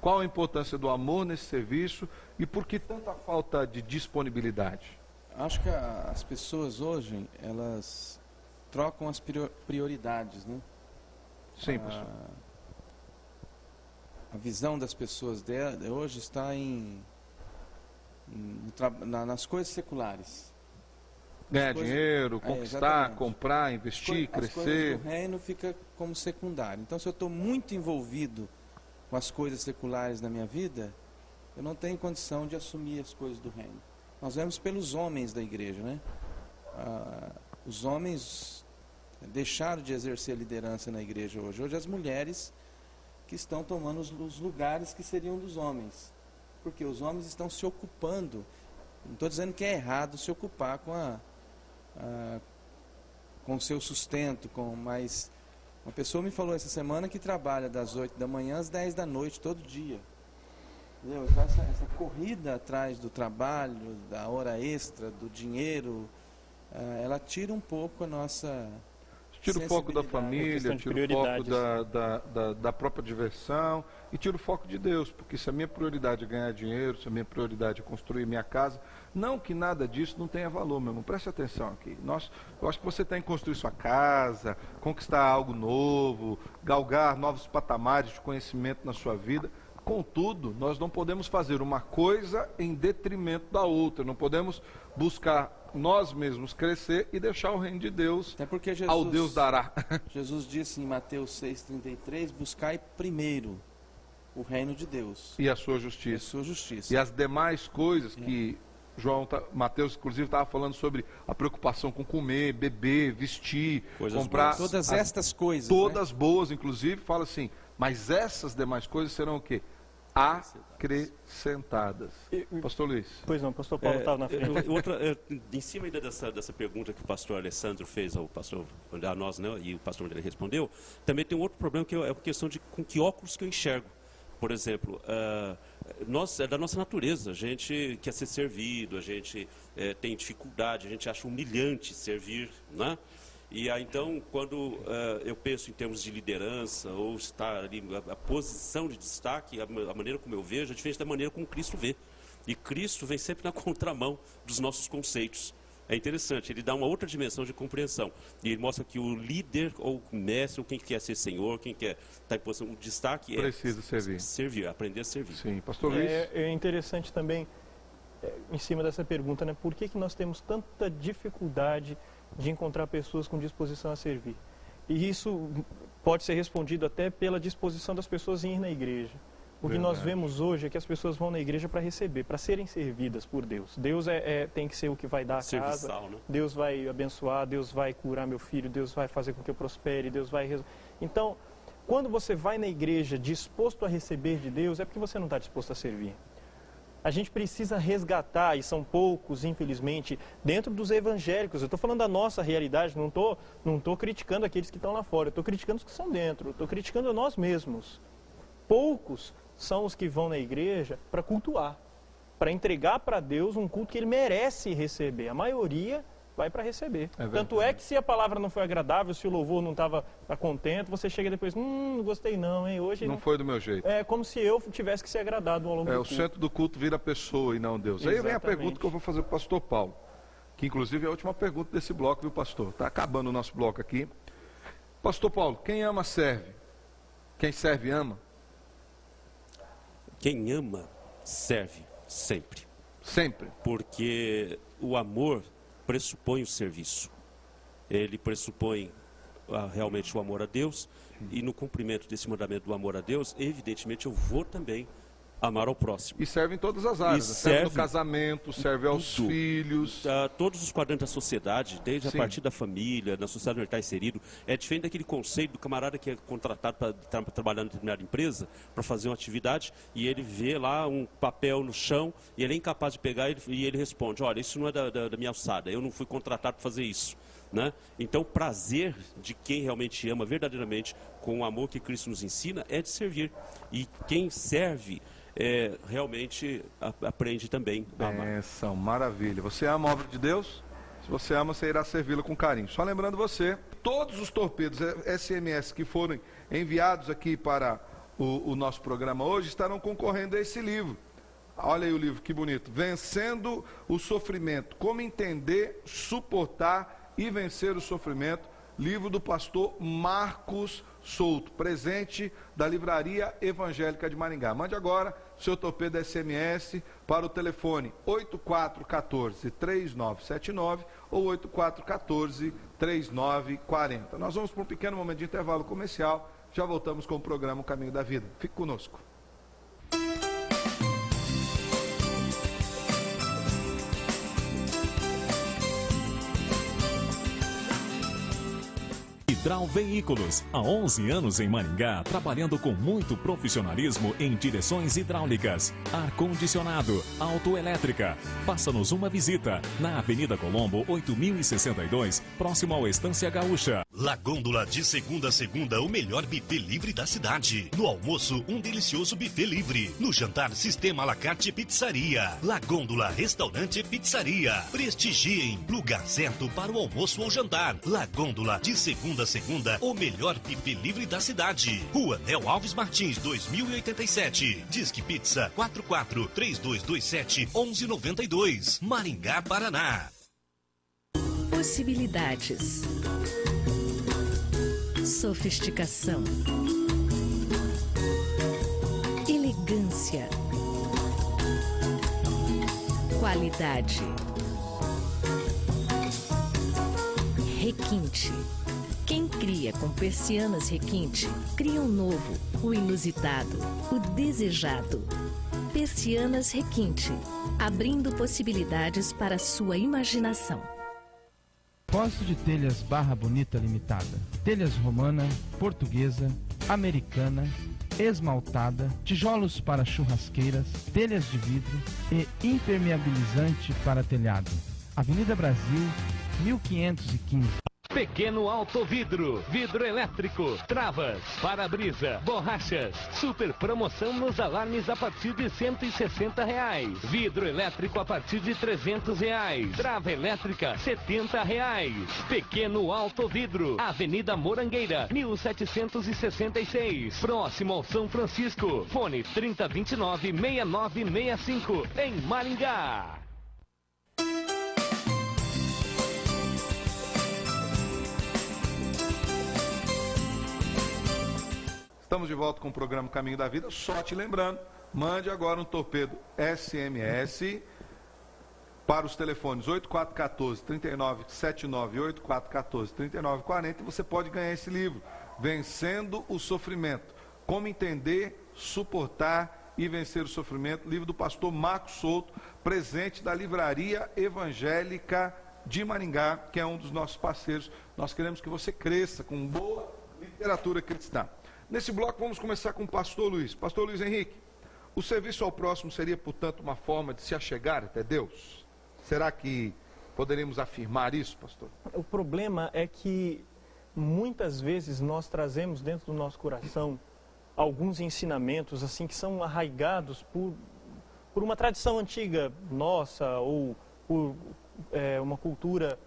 Qual a importância do amor nesse serviço e por que tanta falta de disponibilidade? Acho que as pessoas hoje, elas trocam as prioridades, né? Sim, pastor. A visão das pessoas hoje está nas coisas seculares. Ganhar dinheiro, conquistar, comprar, investir, crescer. As coisas do reino fica como secundário. Então, se eu estou muito envolvido com as coisas seculares na minha vida, eu não tenho condição de assumir as coisas do reino. nós vemos pelos homens da igreja, né? Os homens deixaram de exercer liderança na igreja hoje. Hoje as mulheres que estão tomando os lugares que seriam dos homens. Porque os homens estão se ocupando, não estou dizendo que é errado se ocupar com o seu sustento, mas uma pessoa me falou essa semana que trabalha das 8 da manhã às 10 da noite, todo dia. Entendeu? Então, essa corrida atrás do trabalho, da hora extra, do dinheiro, ela tira um pouco a nossa... Tira o foco da família, tira o foco da própria diversão e tira o foco de Deus, porque se a minha prioridade é ganhar dinheiro, se a minha prioridade é construir minha casa, não que nada disso não tenha valor, meu irmão, preste atenção aqui. Eu acho que você tem que construir sua casa, conquistar algo novo, galgar novos patamares de conhecimento na sua vida. Contudo, nós não podemos fazer uma coisa em detrimento da outra, não podemos buscar nós mesmos crescer e deixar o reino de Deus ao Deus dará. Jesus disse em Mateus 6,33, buscai primeiro o reino de Deus. E a sua justiça. E as demais coisas que Mateus, inclusive, estava falando sobre a preocupação com comer, beber, vestir, comprar. Todas estas coisas. Todas boas, inclusive, fala assim, mas essas demais coisas serão o quê? Acrescentadas. Pastor Luiz. Pois não, pastor Paulo estava na frente. Em cima ainda dessa pergunta que o pastor Alessandro fez ao pastor, a nós, né, e o pastor André respondeu, também tem um outro problema que é a questão de com que óculos que eu enxergo. Por exemplo, é da nossa natureza, a gente quer ser servido, a gente tem dificuldade, a gente acha humilhante servir, né? E aí, então, quando eu penso em termos de liderança, ou estar ali, a posição de destaque, a maneira como eu vejo, é diferente da maneira como Cristo vê. E Cristo vem sempre na contramão dos nossos conceitos. É interessante, ele dá uma outra dimensão de compreensão. E ele mostra que o líder, ou o mestre, ou quem quer ser senhor, quem quer estar em posição, o destaque precisa servir, aprender a servir. Sim, pastor Luiz. É interessante também, em cima dessa pergunta, né? Por que nós temos tanta dificuldade de encontrar pessoas com disposição a servir? E isso pode ser respondido até pela disposição das pessoas em ir na igreja. O que nós vemos hoje é que as pessoas vão na igreja para receber, para serem servidas por Deus. Deus tem que ser o que vai dar a casa, né? Deus vai abençoar, Deus vai curar meu filho, Deus vai fazer com que eu prospere, Deus vai... Então, quando você vai na igreja disposto a receber de Deus, é porque você não está disposto a servir. A gente precisa resgatar, e são poucos, infelizmente, dentro dos evangélicos. Eu estou falando da nossa realidade, não estou criticando aqueles que estão lá fora, eu estou criticando os que estão dentro, estou criticando a nós mesmos. Poucos são os que vão na igreja para cultuar, para entregar para Deus um culto que Ele merece receber. A maioria vai para receber. Tanto é que se a palavra não foi agradável, se o louvor não estava contente, você chega depois, não gostei não, hein? Hoje não foi do meu jeito. É como se eu tivesse que ser agradado ao longo do culto. O centro do culto vira a pessoa e não Deus. Exatamente. Aí vem a pergunta que eu vou fazer para o pastor Paulo, que inclusive é a última pergunta desse bloco, viu, pastor? Está acabando o nosso bloco aqui. Pastor Paulo, quem ama serve. Quem serve ama. Quem ama serve sempre. Sempre. Porque o amor pressupõe o serviço. Ele pressupõe realmente o amor a Deus, e no cumprimento desse mandamento do amor a Deus, evidentemente eu vou também amar ao próximo. E serve em todas as áreas. Serve no casamento, serve aos filhos. Todos os quadrantes da sociedade, desde a partir da família, na sociedade onde ele está inserido, é diferente daquele conceito do camarada que é contratado para trabalhar em determinada empresa, para fazer uma atividade, e ele vê lá um papel no chão, e ele é incapaz de pegar, e ele responde, olha, isso não é da minha alçada, eu não fui contratado para fazer isso. Né? Então, o prazer de quem realmente ama verdadeiramente, com o amor que Cristo nos ensina, é de servir. E quem serve realmente aprende também a amar. Maravilha. Você ama a obra de Deus? Se você ama, você irá servi-la com carinho. Só lembrando você, todos os torpedos SMS que forem enviados aqui para o nosso programa hoje estarão concorrendo a esse livro. Olha aí o livro, que bonito. Vencendo o Sofrimento. Como entender, suportar e vencer o sofrimento. Livro do pastor Marcos Souto, presente da Livraria Evangélica de Maringá. Mande agora seu torpedo SMS para o telefone 8414-3979 ou 8414-3940. Nós vamos para um pequeno momento de intervalo comercial, já voltamos com o programa O Caminho da Vida. Fique conosco. Hidral Veículos, há 11 anos em Maringá, trabalhando com muito profissionalismo em direções hidráulicas, ar-condicionado, autoelétrica. Faça-nos uma visita na Avenida Colombo, 8062, próximo ao Estância Gaúcha. La Gôndola, de segunda a segunda, o melhor buffet livre da cidade. No almoço, um delicioso buffet livre. No jantar, sistema à la carte pizzaria. La Gôndola, restaurante e pizzaria. Prestigiem, lugar certo para o almoço ou jantar. La Gôndola, de segunda a segunda, o melhor buffet livre da cidade. Rua Nel Alves Martins, 2087. Disque Pizza 44-3227-1192. Maringá, Paraná. Possibilidades. Sofisticação. Elegância. Qualidade. Requinte. Quem cria com persianas requinte, cria um novo, o inusitado, o desejado. Persianas Requinte, abrindo possibilidades para a sua imaginação. Posto de telhas Barra Bonita Limitada. Telhas romana, portuguesa, americana, esmaltada, tijolos para churrasqueiras, telhas de vidro e impermeabilizante para telhado. Avenida Brasil, 1515. Pequeno Autovidro, vidro elétrico, travas, para-brisa, borrachas, super promoção nos alarmes a partir de R$160. Vidro elétrico a partir de R$300. Trava elétrica, R$70. Pequeno Autovidro, Avenida Morangueira, 1766, próximo ao São Francisco. Fone 3029-6965, em Maringá. Estamos de volta com o programa Caminho da Vida. Só te lembrando, mande agora um torpedo SMS para os telefones 8414-3979 e 8414-3940 e você pode ganhar esse livro, Vencendo o Sofrimento. Como entender, suportar e vencer o sofrimento. Livro do pastor Marcos Souto, presente da Livraria Evangélica de Maringá, que é um dos nossos parceiros. Nós queremos que você cresça com boa literatura cristã. Nesse bloco vamos começar com o pastor Luiz. Pastor Luiz Henrique, o serviço ao próximo seria, portanto, uma forma de se achegar até Deus? Será que poderíamos afirmar isso, pastor? O problema é que muitas vezes nós trazemos dentro do nosso coração alguns ensinamentos assim que são arraigados por uma tradição antiga nossa ou por uma cultura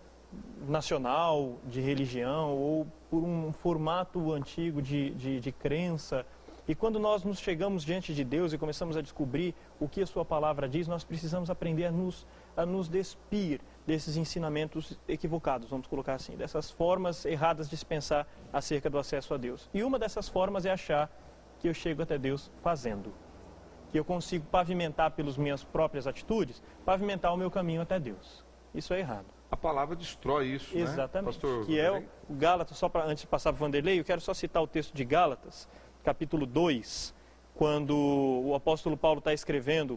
nacional de religião ou por um formato antigo de crença. E quando nós nos chegamos diante de Deus e começamos a descobrir o que a sua palavra diz, nós precisamos aprender a nos despir desses ensinamentos equivocados, vamos colocar assim, dessas formas erradas de se pensar acerca do acesso a Deus. E uma dessas formas é achar que eu chego até Deus fazendo, que eu consigo pavimentar pelas minhas próprias atitudes, pavimentar o meu caminho até Deus. Isso é errado. A palavra destrói isso, exatamente, né? Pastor que é o Gálatas, só para antes de passar para o Vanderlei, eu quero só citar o texto de Gálatas, capítulo 2, quando o apóstolo Paulo está escrevendo,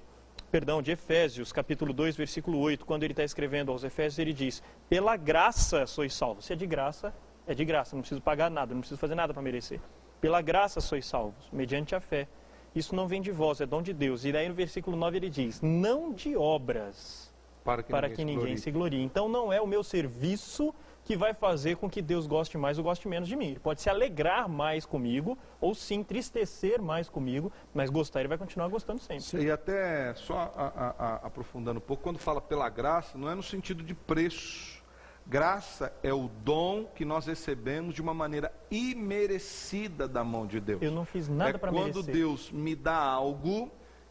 de Efésios, capítulo 2, versículo 8, quando ele está escrevendo aos Efésios, ele diz, pela graça sois salvos. Se é de graça, não preciso pagar nada, não preciso fazer nada para merecer. Pela graça sois salvos, mediante a fé. Isso não vem de vós, é dom de Deus. E daí no versículo 9 ele diz, não de obras, para que ninguém se glorie. Então não é o meu serviço que vai fazer com que Deus goste mais ou goste menos de mim. Ele pode se alegrar mais comigo ou se entristecer mais comigo, mas gostar ele vai continuar gostando sempre. E até só aprofundando um pouco, quando fala pela graça, não é no sentido de preço. Graça é o dom que nós recebemos de uma maneira imerecida da mão de Deus. Eu não fiz nada para merecer. É quando Deus me dá algo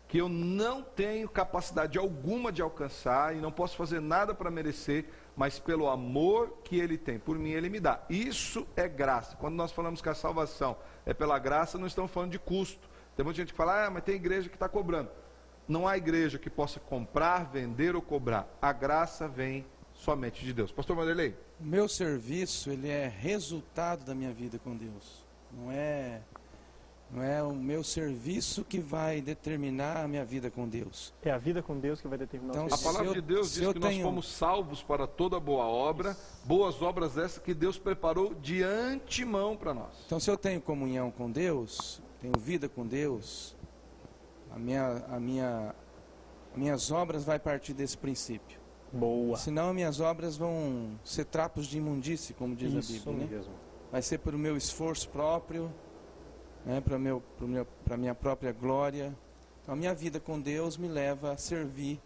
que eu não tenho capacidade alguma de alcançar e não posso fazer nada para merecer, mas pelo amor que Ele tem por mim, Ele me dá. Isso é graça. Quando nós falamos que a salvação é pela graça, não estamos falando de custo. Tem muita gente que fala, mas tem igreja que está cobrando. Não há igreja que possa comprar, vender ou cobrar. A graça vem somente de Deus. Pastor Vanderlei? O meu serviço, ele é resultado da minha vida com Deus. Não é Não é o meu serviço que vai determinar a minha vida com Deus. É a vida com Deus que vai determinar Então, o A palavra de Deus diz que nós fomos salvos para toda boa obra, boas obras essas que Deus preparou de antemão para nós. Então, se eu tenho comunhão com Deus, tenho vida com Deus, minhas obras vai partir desse princípio. Boa. Senão, minhas obras vão ser trapos de imundície, como diz a Bíblia. Mesmo. Né? Vai ser pelo meu esforço próprio, né, para minha própria glória. Então, a minha vida com Deus me leva a servir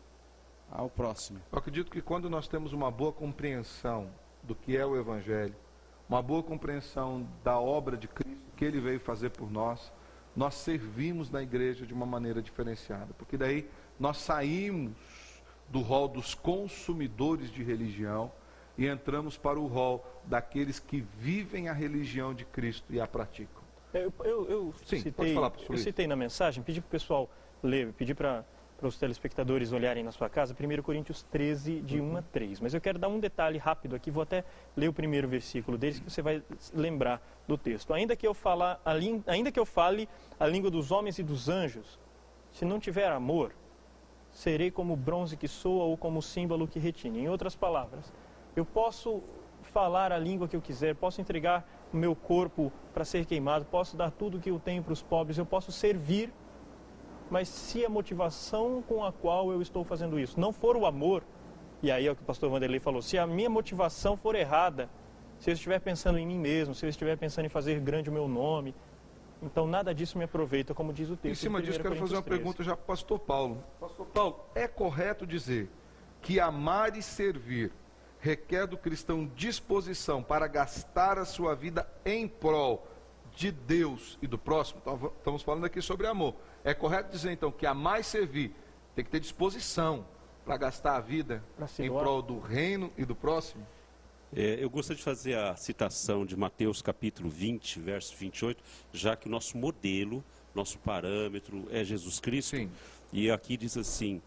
ao próximo. Eu acredito que quando nós temos uma boa compreensão do que é o Evangelho, uma boa compreensão da obra de Cristo, que Ele veio fazer por nós, nós servimos na igreja de uma maneira diferenciada. Porque daí nós saímos do rol dos consumidores de religião e entramos para o rol daqueles que vivem a religião de Cristo e a praticam. Eu citei na mensagem, pedi para o pessoal ler, pedi para os telespectadores olharem na sua casa, 1 Coríntios 13, de 1 a 3. Mas eu quero dar um detalhe rápido aqui, vou até ler o primeiro versículo deles, que você vai lembrar do texto. Ainda que eu fale a língua dos homens e dos anjos, se não tiver amor, serei como o bronze que soa ou como o símbolo que retine. Em outras palavras, eu posso falar a língua que eu quiser, posso entregar o meu corpo para ser queimado, posso dar tudo o que eu tenho para os pobres, eu posso servir, mas se a motivação com a qual eu estou fazendo isso não for o amor, e aí é o que o pastor Vanderlei falou, se a minha motivação for errada, se eu estiver pensando em mim mesmo, se eu estiver pensando em fazer grande o meu nome, então nada disso me aproveita, como diz o texto. Em cima disso, quero fazer uma pergunta já para o pastor Paulo. Pastor Paulo, é correto dizer que amar e servir requer do cristão disposição para gastar a sua vida em prol de Deus e do próximo? Então, estamos falando aqui sobre amor. É correto dizer então que amar e servir tem que ter disposição para gastar a vida em prol do reino e do próximo? Eu gostaria de fazer a citação de Mateus capítulo 20, verso 28, já que o nosso modelo, nosso parâmetro é Jesus Cristo. Sim. E aqui diz assim: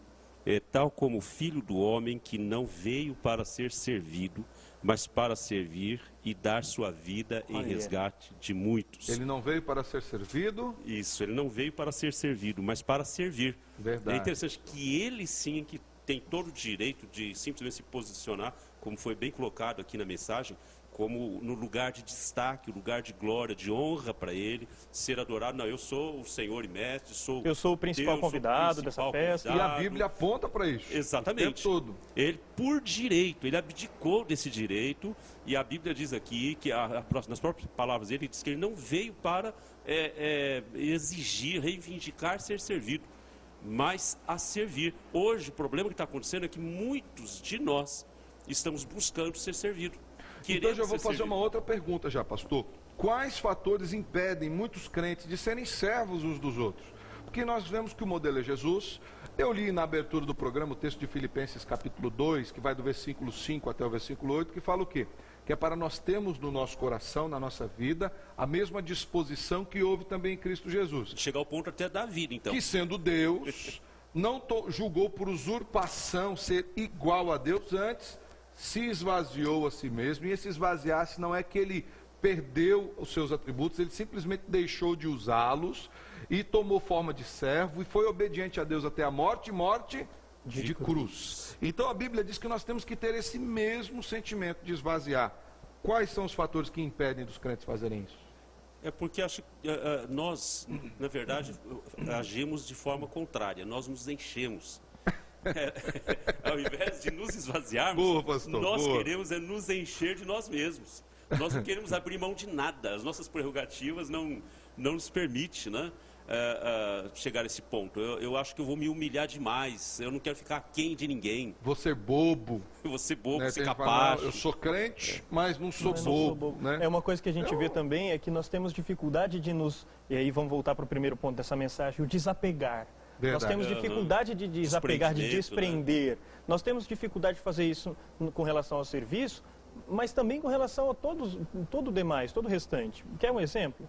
tal como o Filho do Homem, que não veio para ser servido, mas para servir e dar sua vida em resgate de muitos. Ele não veio para ser servido? Isso, ele não veio para ser servido, mas para servir. Verdade. É interessante que ele sim que tem todo o direito de simplesmente se posicionar, como foi bem colocado aqui na mensagem, como no lugar de destaque, o lugar de glória, de honra para ele, ser adorado. Não, eu sou o Senhor e Mestre, eu sou o principal convidado dessa festa. E a Bíblia aponta para isso. Exatamente. O tempo todo. Ele, por direito, ele abdicou desse direito, e a Bíblia diz aqui, que nas próprias palavras dele, diz que ele não veio para exigir, reivindicar ser servido, mas a servir. Hoje, o problema que está acontecendo é que muitos de nós estamos buscando ser servidos. Então eu já vou fazer uma outra pergunta já, pastor. Quais fatores impedem muitos crentes de serem servos uns dos outros? Porque nós vemos que o modelo é Jesus. Eu li na abertura do programa o texto de Filipenses capítulo 2, que vai do versículo 5 até o versículo 8, que fala o quê? Que é para nós termos no nosso coração, na nossa vida, a mesma disposição que houve também em Cristo Jesus. Chegar ao ponto até da vida, então. Que sendo Deus, não julgou por usurpação ser igual a Deus, antes se esvaziou a si mesmo, e esse esvaziar-se não é que ele perdeu os seus atributos, ele simplesmente deixou de usá-los e tomou forma de servo e foi obediente a Deus até a morte, de cruz. Então a Bíblia diz que nós temos que ter esse mesmo sentimento de esvaziar. Quais são os fatores que impedem dos crentes fazerem isso? É porque acho que nós, na verdade, agimos de forma contrária, nós nos enchemos. Ao invés de nos esvaziarmos, nós queremos nos encher de nós mesmos. Nós não queremos abrir mão de nada. As nossas prerrogativas não nos permitem, né, chegar a esse ponto. Eu acho que eu vou me humilhar demais. Eu não quero ficar aquém de ninguém. Vou ser bobo. Vou ser bobo, né? ser capaz. Eu sou crente, mas não sou bobo. Né? É uma coisa que a gente vê também, é que nós temos dificuldade de nos... E aí vamos voltar para o primeiro ponto dessa mensagem, o desapegar. Verdade. Nós temos dificuldade de desapegar, de desprender. Né? Nós temos dificuldade de fazer isso com relação ao serviço, mas também com relação a todo o demais, todo o restante. Quer um exemplo?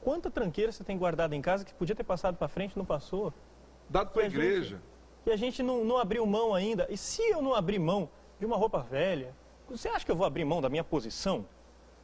Quanta tranqueira você tem guardado em casa que podia ter passado para frente e não passou? Dado para a igreja. Que a gente não abriu mão ainda. E se eu não abrir mão de uma roupa velha, você acha que eu vou abrir mão da minha posição?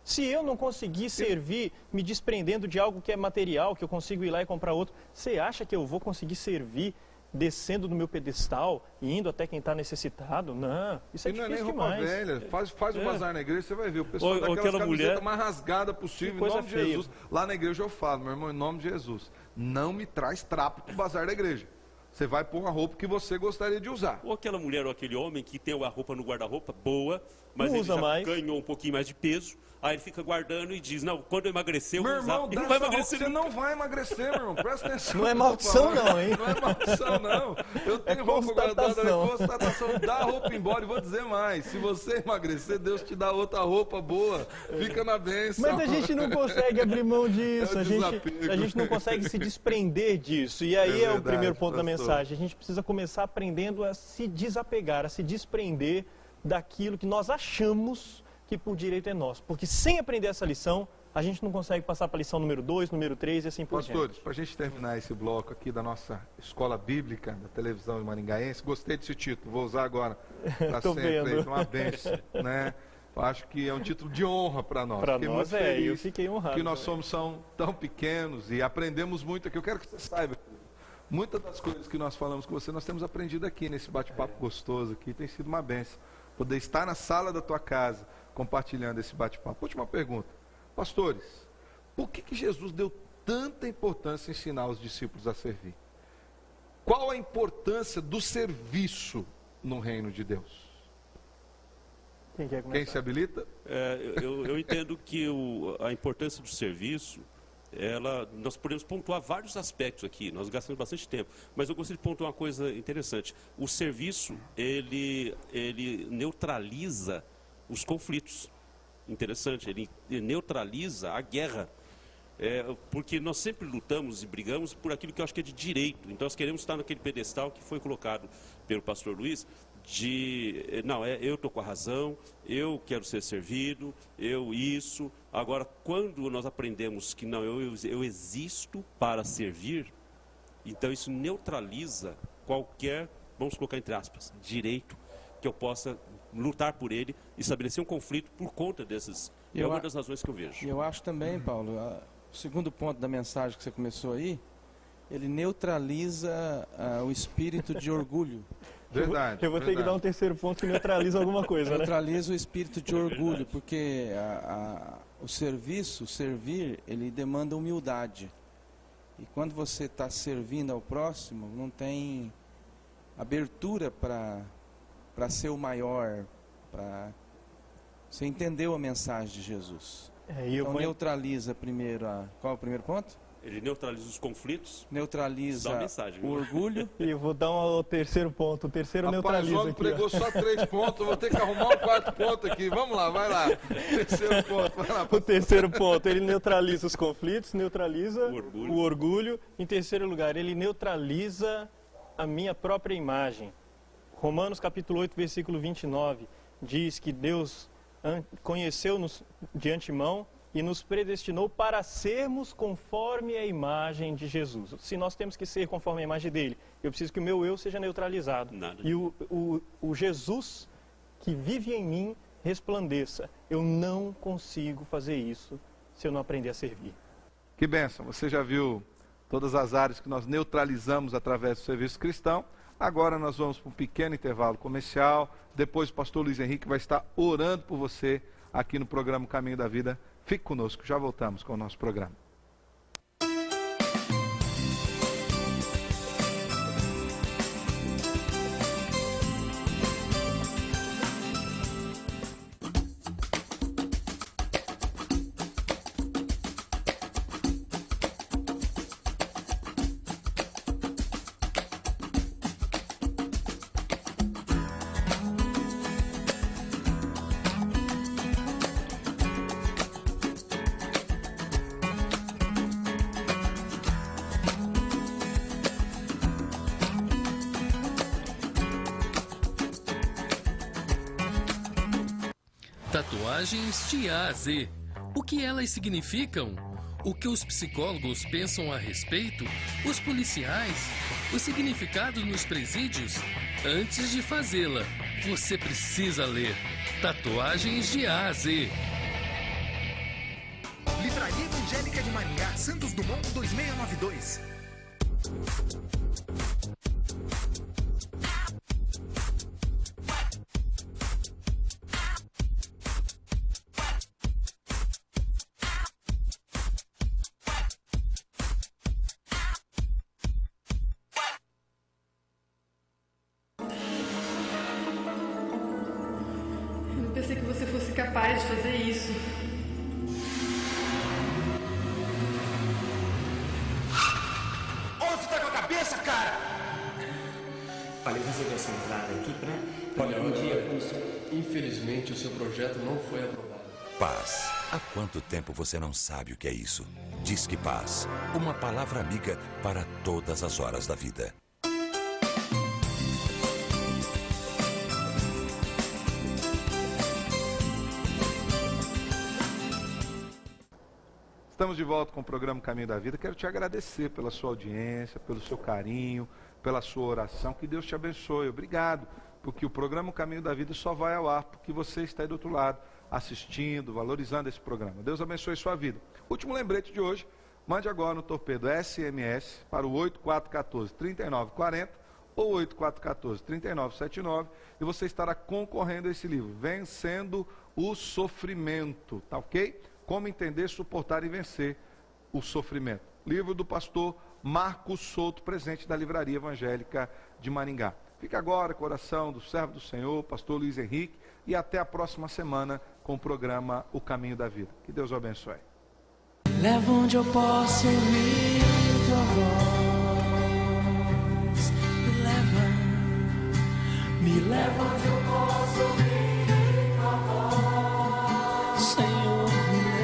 Se eu não conseguir servir me desprendendo de algo que é material, que eu consigo ir lá e comprar outro, você acha que eu vou conseguir servir descendo do meu pedestal e indo até quem está necessitado? Não, isso é difícil demais. Não é nem roupa velha. Faz um bazar na igreja, você vai ver. O pessoal dá aquelas camisetas mais rasgadas possível, em nome de Jesus. Lá na igreja eu falo, meu irmão, em nome de Jesus, não me traz trapo para o bazar da igreja. Você vai pôr uma roupa que você gostaria de usar. Ou aquela mulher ou aquele homem que tem a roupa no guarda-roupa boa, mas não ele usa já mais. ganhou um pouquinho mais de peso, aí ele fica guardando e diz, não, quando eu emagrecer eu vou usar. Meu irmão, não vai emagrecer você não vai emagrecer, meu irmão, presta atenção. Não é maldição não, hein? Não é maldição não. Eu tenho roupa guardada, é constatação. Dá a roupa embora e vou dizer mais. Se você emagrecer, Deus te dá outra roupa boa. Fica na bênção. Mas a gente não consegue abrir mão disso, a gente não consegue se desprender disso. E aí é o primeiro ponto da mensagem. A gente precisa começar aprendendo a se desapegar, a se desprender daquilo que nós achamos que por direito é nosso. Porque sem aprender essa lição, a gente não consegue passar para a lição número 2, número 3 e assim por diante. Pastores, para a gente terminar esse bloco aqui da nossa escola bíblica, da televisão maringaense, gostei desse título, vou usar agora para sempre, uma bênção, né? Eu acho que é um título de honra para nós. Para nós eu fiquei honrado. Que nós somos tão pequenos e aprendemos muito aqui. Eu quero que você saiba, muitas das coisas que nós falamos com você, nós temos aprendido aqui nesse bate-papo gostoso aqui, tem sido uma bênção. Poder estar na sala da tua casa, compartilhando esse bate-papo. Última pergunta. Pastores, por que Jesus deu tanta importância em ensinar os discípulos a servir? Qual a importância do serviço no reino de Deus? Quem se habilita? Eu entendo que a importância do serviço, nós podemos pontuar vários aspectos aqui, nós gastamos bastante tempo, mas eu gostaria de pontuar uma coisa interessante. O serviço, ele neutraliza os conflitos. Interessante, ele neutraliza a guerra. Porque nós sempre lutamos e brigamos por aquilo que eu acho que é de direito. Então nós queremos estar naquele pedestal que foi colocado pelo pastor Luiz, eu estou com a razão, eu quero ser servido, isso. Agora, quando nós aprendemos que não, eu existo para servir, então isso neutraliza qualquer, vamos colocar entre aspas, direito que eu possa lutar por ele e estabelecer um conflito por conta dessas. É uma das razões que eu vejo. Eu acho também, Paulo, o segundo ponto da mensagem que você começou aí, ele neutraliza o espírito de orgulho. Verdade. Eu vou ter que dar um terceiro ponto que neutraliza alguma coisa, neutraliza o espírito de orgulho, porque o servir, ele demanda humildade. E quando você está servindo ao próximo, não tem abertura para ser o maior, você entendeu a mensagem de Jesus. Então neutraliza primeiro qual é o primeiro ponto? Ele neutraliza os conflitos. Neutraliza o orgulho. E eu vou dar o terceiro ponto. O terceiro neutraliza. O homem pregou só 3 pontos, eu vou ter que arrumar um 4 ponto aqui. Vamos lá, vai lá. Terceiro ponto, vai lá. O terceiro ponto, ele neutraliza os conflitos, neutraliza o orgulho. Em terceiro lugar, ele neutraliza a minha própria imagem. Romanos capítulo 8, versículo 29, diz que Deus conheceu-nos de antemão e nos predestinou para sermos conforme a imagem de Jesus. Se nós temos que ser conforme a imagem dele, eu preciso que o meu eu seja neutralizado. E o Jesus que vive em mim resplandeça. Eu não consigo fazer isso se eu não aprender a servir. Que bênção, você já viu todas as áreas que nós neutralizamos através do serviço cristão. Agora nós vamos para um pequeno intervalo comercial. Depois o pastor Luiz Henrique vai estar orando por você aqui no programa Caminho da Vida. Fique conosco, já voltamos com o nosso programa. Tatuagens de A a Z. O que elas significam? O que os psicólogos pensam a respeito? Os policiais? Os significados nos presídios? Antes de fazê-la, você precisa ler Tatuagens de A a Z. Livraria Evangélica de Maringá, Santos Dumont 2692. Eu não pensei que você fosse capaz de fazer isso. Onde você tá com a cabeça, cara? Falei resolver essa entrada aqui pra... Olha, infelizmente o seu projeto não foi aprovado. Paz. Há quanto tempo você não sabe o que é isso? Disque Paz. Uma palavra amiga para todas as horas da vida. Estamos de volta com o programa Caminho da Vida. Quero te agradecer pela sua audiência, pelo seu carinho, pela sua oração. Que Deus te abençoe. Obrigado, porque o programa Caminho da Vida só vai ao ar porque você está aí do outro lado, assistindo, valorizando esse programa. Deus abençoe sua vida. Último lembrete de hoje, mande agora no torpedo SMS para o 8414-3940 ou 8414-3979 e você estará concorrendo a esse livro, Vencendo o Sofrimento, tá ok? Como entender, suportar e vencer o sofrimento. Livro do pastor Marcos Souto, presente da Livraria Evangélica de Maringá. Fica agora com a oração do servo do Senhor, pastor Luiz Henrique, e até a próxima semana com o programa O Caminho da Vida. Que Deus o abençoe. Leva onde eu posso ouvir tua voz. Me leva onde eu posso ouvir tua voz. Senhor, me leva.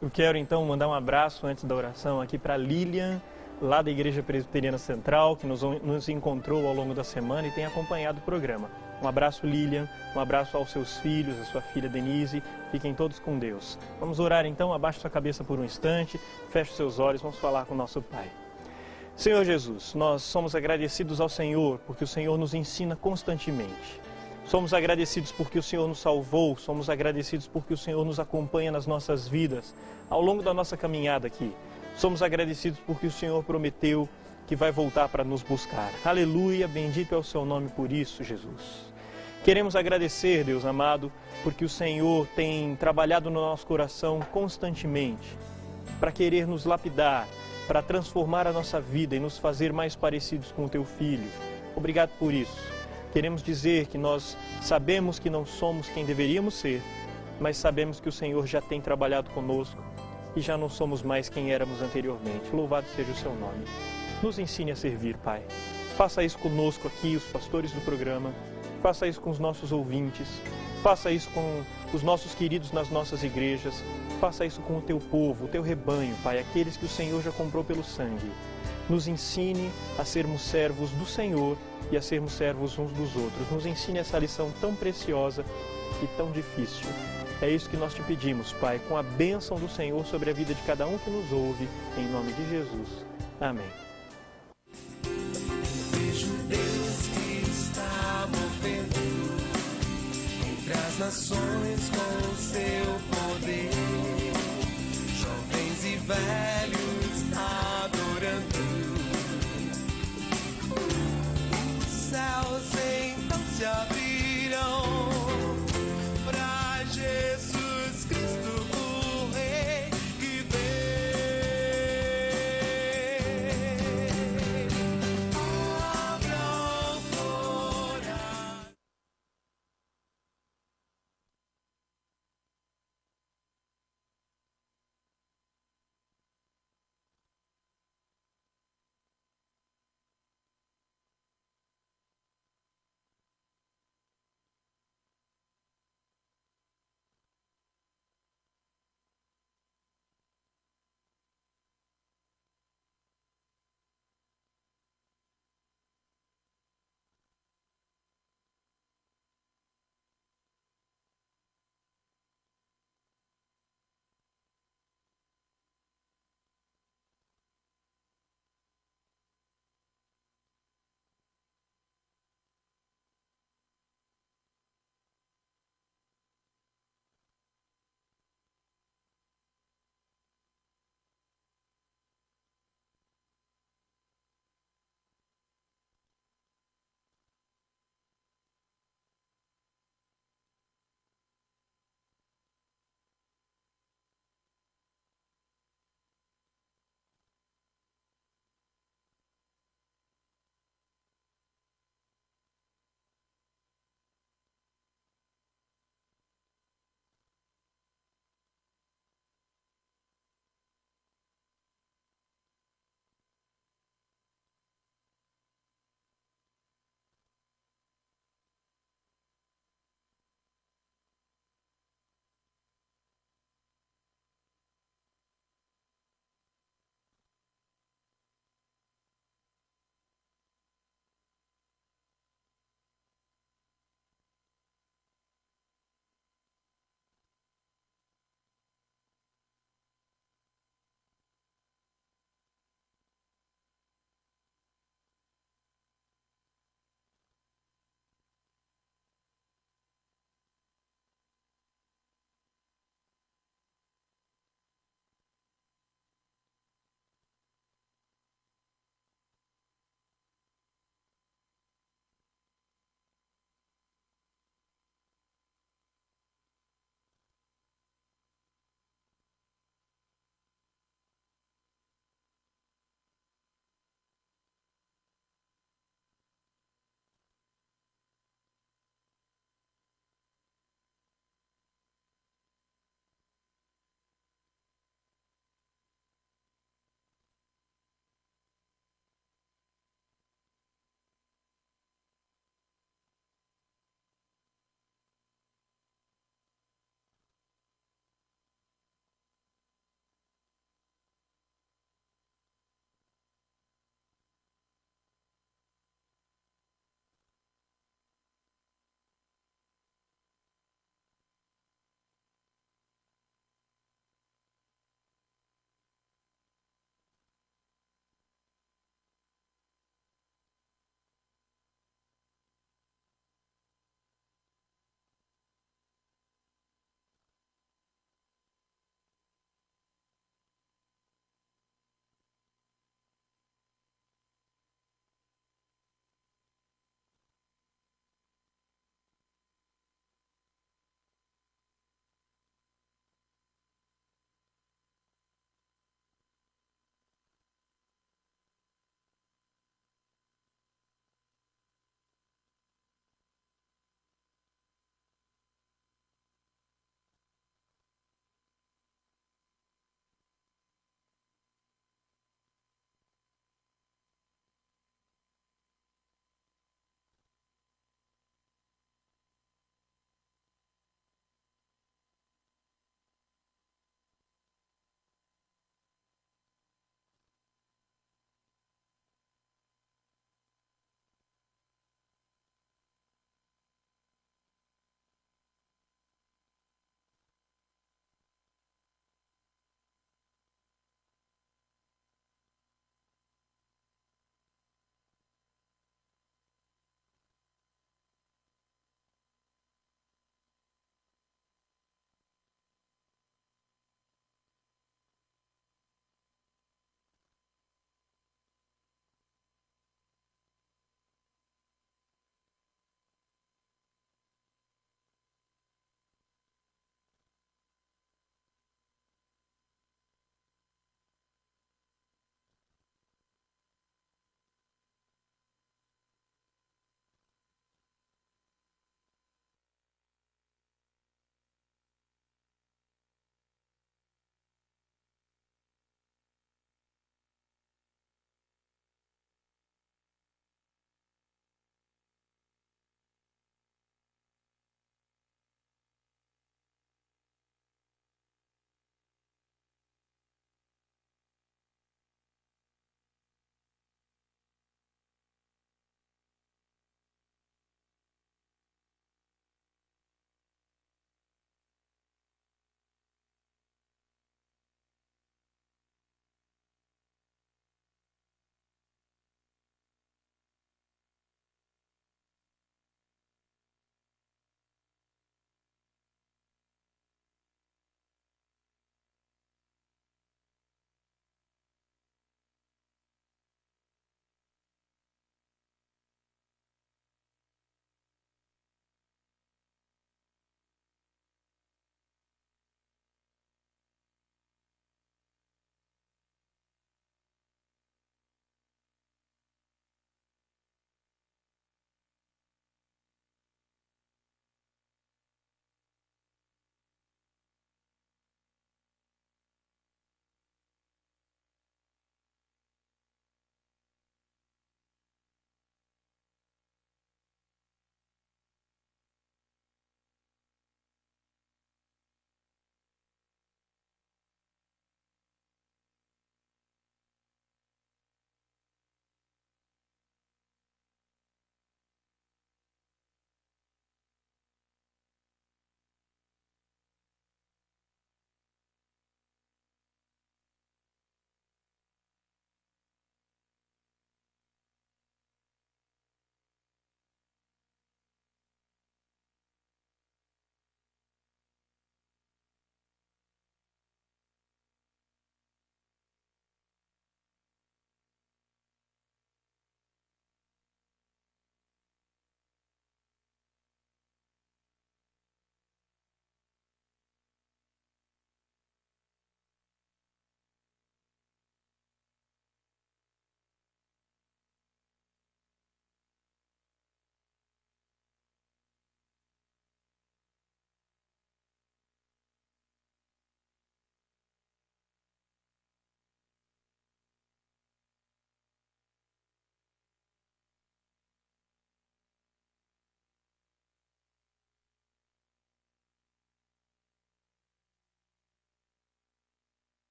Eu quero então mandar um abraço antes da oração aqui para Lilian, lá da Igreja Presbiteriana Central, que nos encontrou ao longo da semana e tem acompanhado o programa. Um abraço, Lilian, um abraço aos seus filhos, à sua filha Denise, fiquem todos com Deus. Vamos orar então, abaixe sua cabeça por um instante, feche seus olhos, vamos falar com o nosso Pai. Senhor Jesus, nós somos agradecidos ao Senhor, porque o Senhor nos ensina constantemente. Somos agradecidos porque o Senhor nos salvou, somos agradecidos porque o Senhor nos acompanha nas nossas vidas, ao longo da nossa caminhada aqui. Somos agradecidos porque o Senhor prometeu que vai voltar para nos buscar. Aleluia, bendito é o seu nome por isso, Jesus. Queremos agradecer, Deus amado, porque o Senhor tem trabalhado no nosso coração constantemente para querer nos lapidar, para transformar a nossa vida e nos fazer mais parecidos com o Teu Filho. Obrigado por isso. Queremos dizer que nós sabemos que não somos quem deveríamos ser, mas sabemos que o Senhor já tem trabalhado conosco e já não somos mais quem éramos anteriormente. Louvado seja o seu nome. Nos ensine a servir, Pai. Faça isso conosco aqui, os pastores do programa. Faça isso com os nossos ouvintes. Faça isso com os nossos queridos nas nossas igrejas. Faça isso com o Teu povo, o Teu rebanho, Pai, aqueles que o Senhor já comprou pelo sangue. Nos ensine a sermos servos do Senhor e a sermos servos uns dos outros. Nos ensine essa lição tão preciosa e tão difícil. É isso que nós te pedimos, Pai, com a bênção do Senhor sobre a vida de cada um que nos ouve, em nome de Jesus. Amém. Vejo Deus que está movendo entre as nações com o seu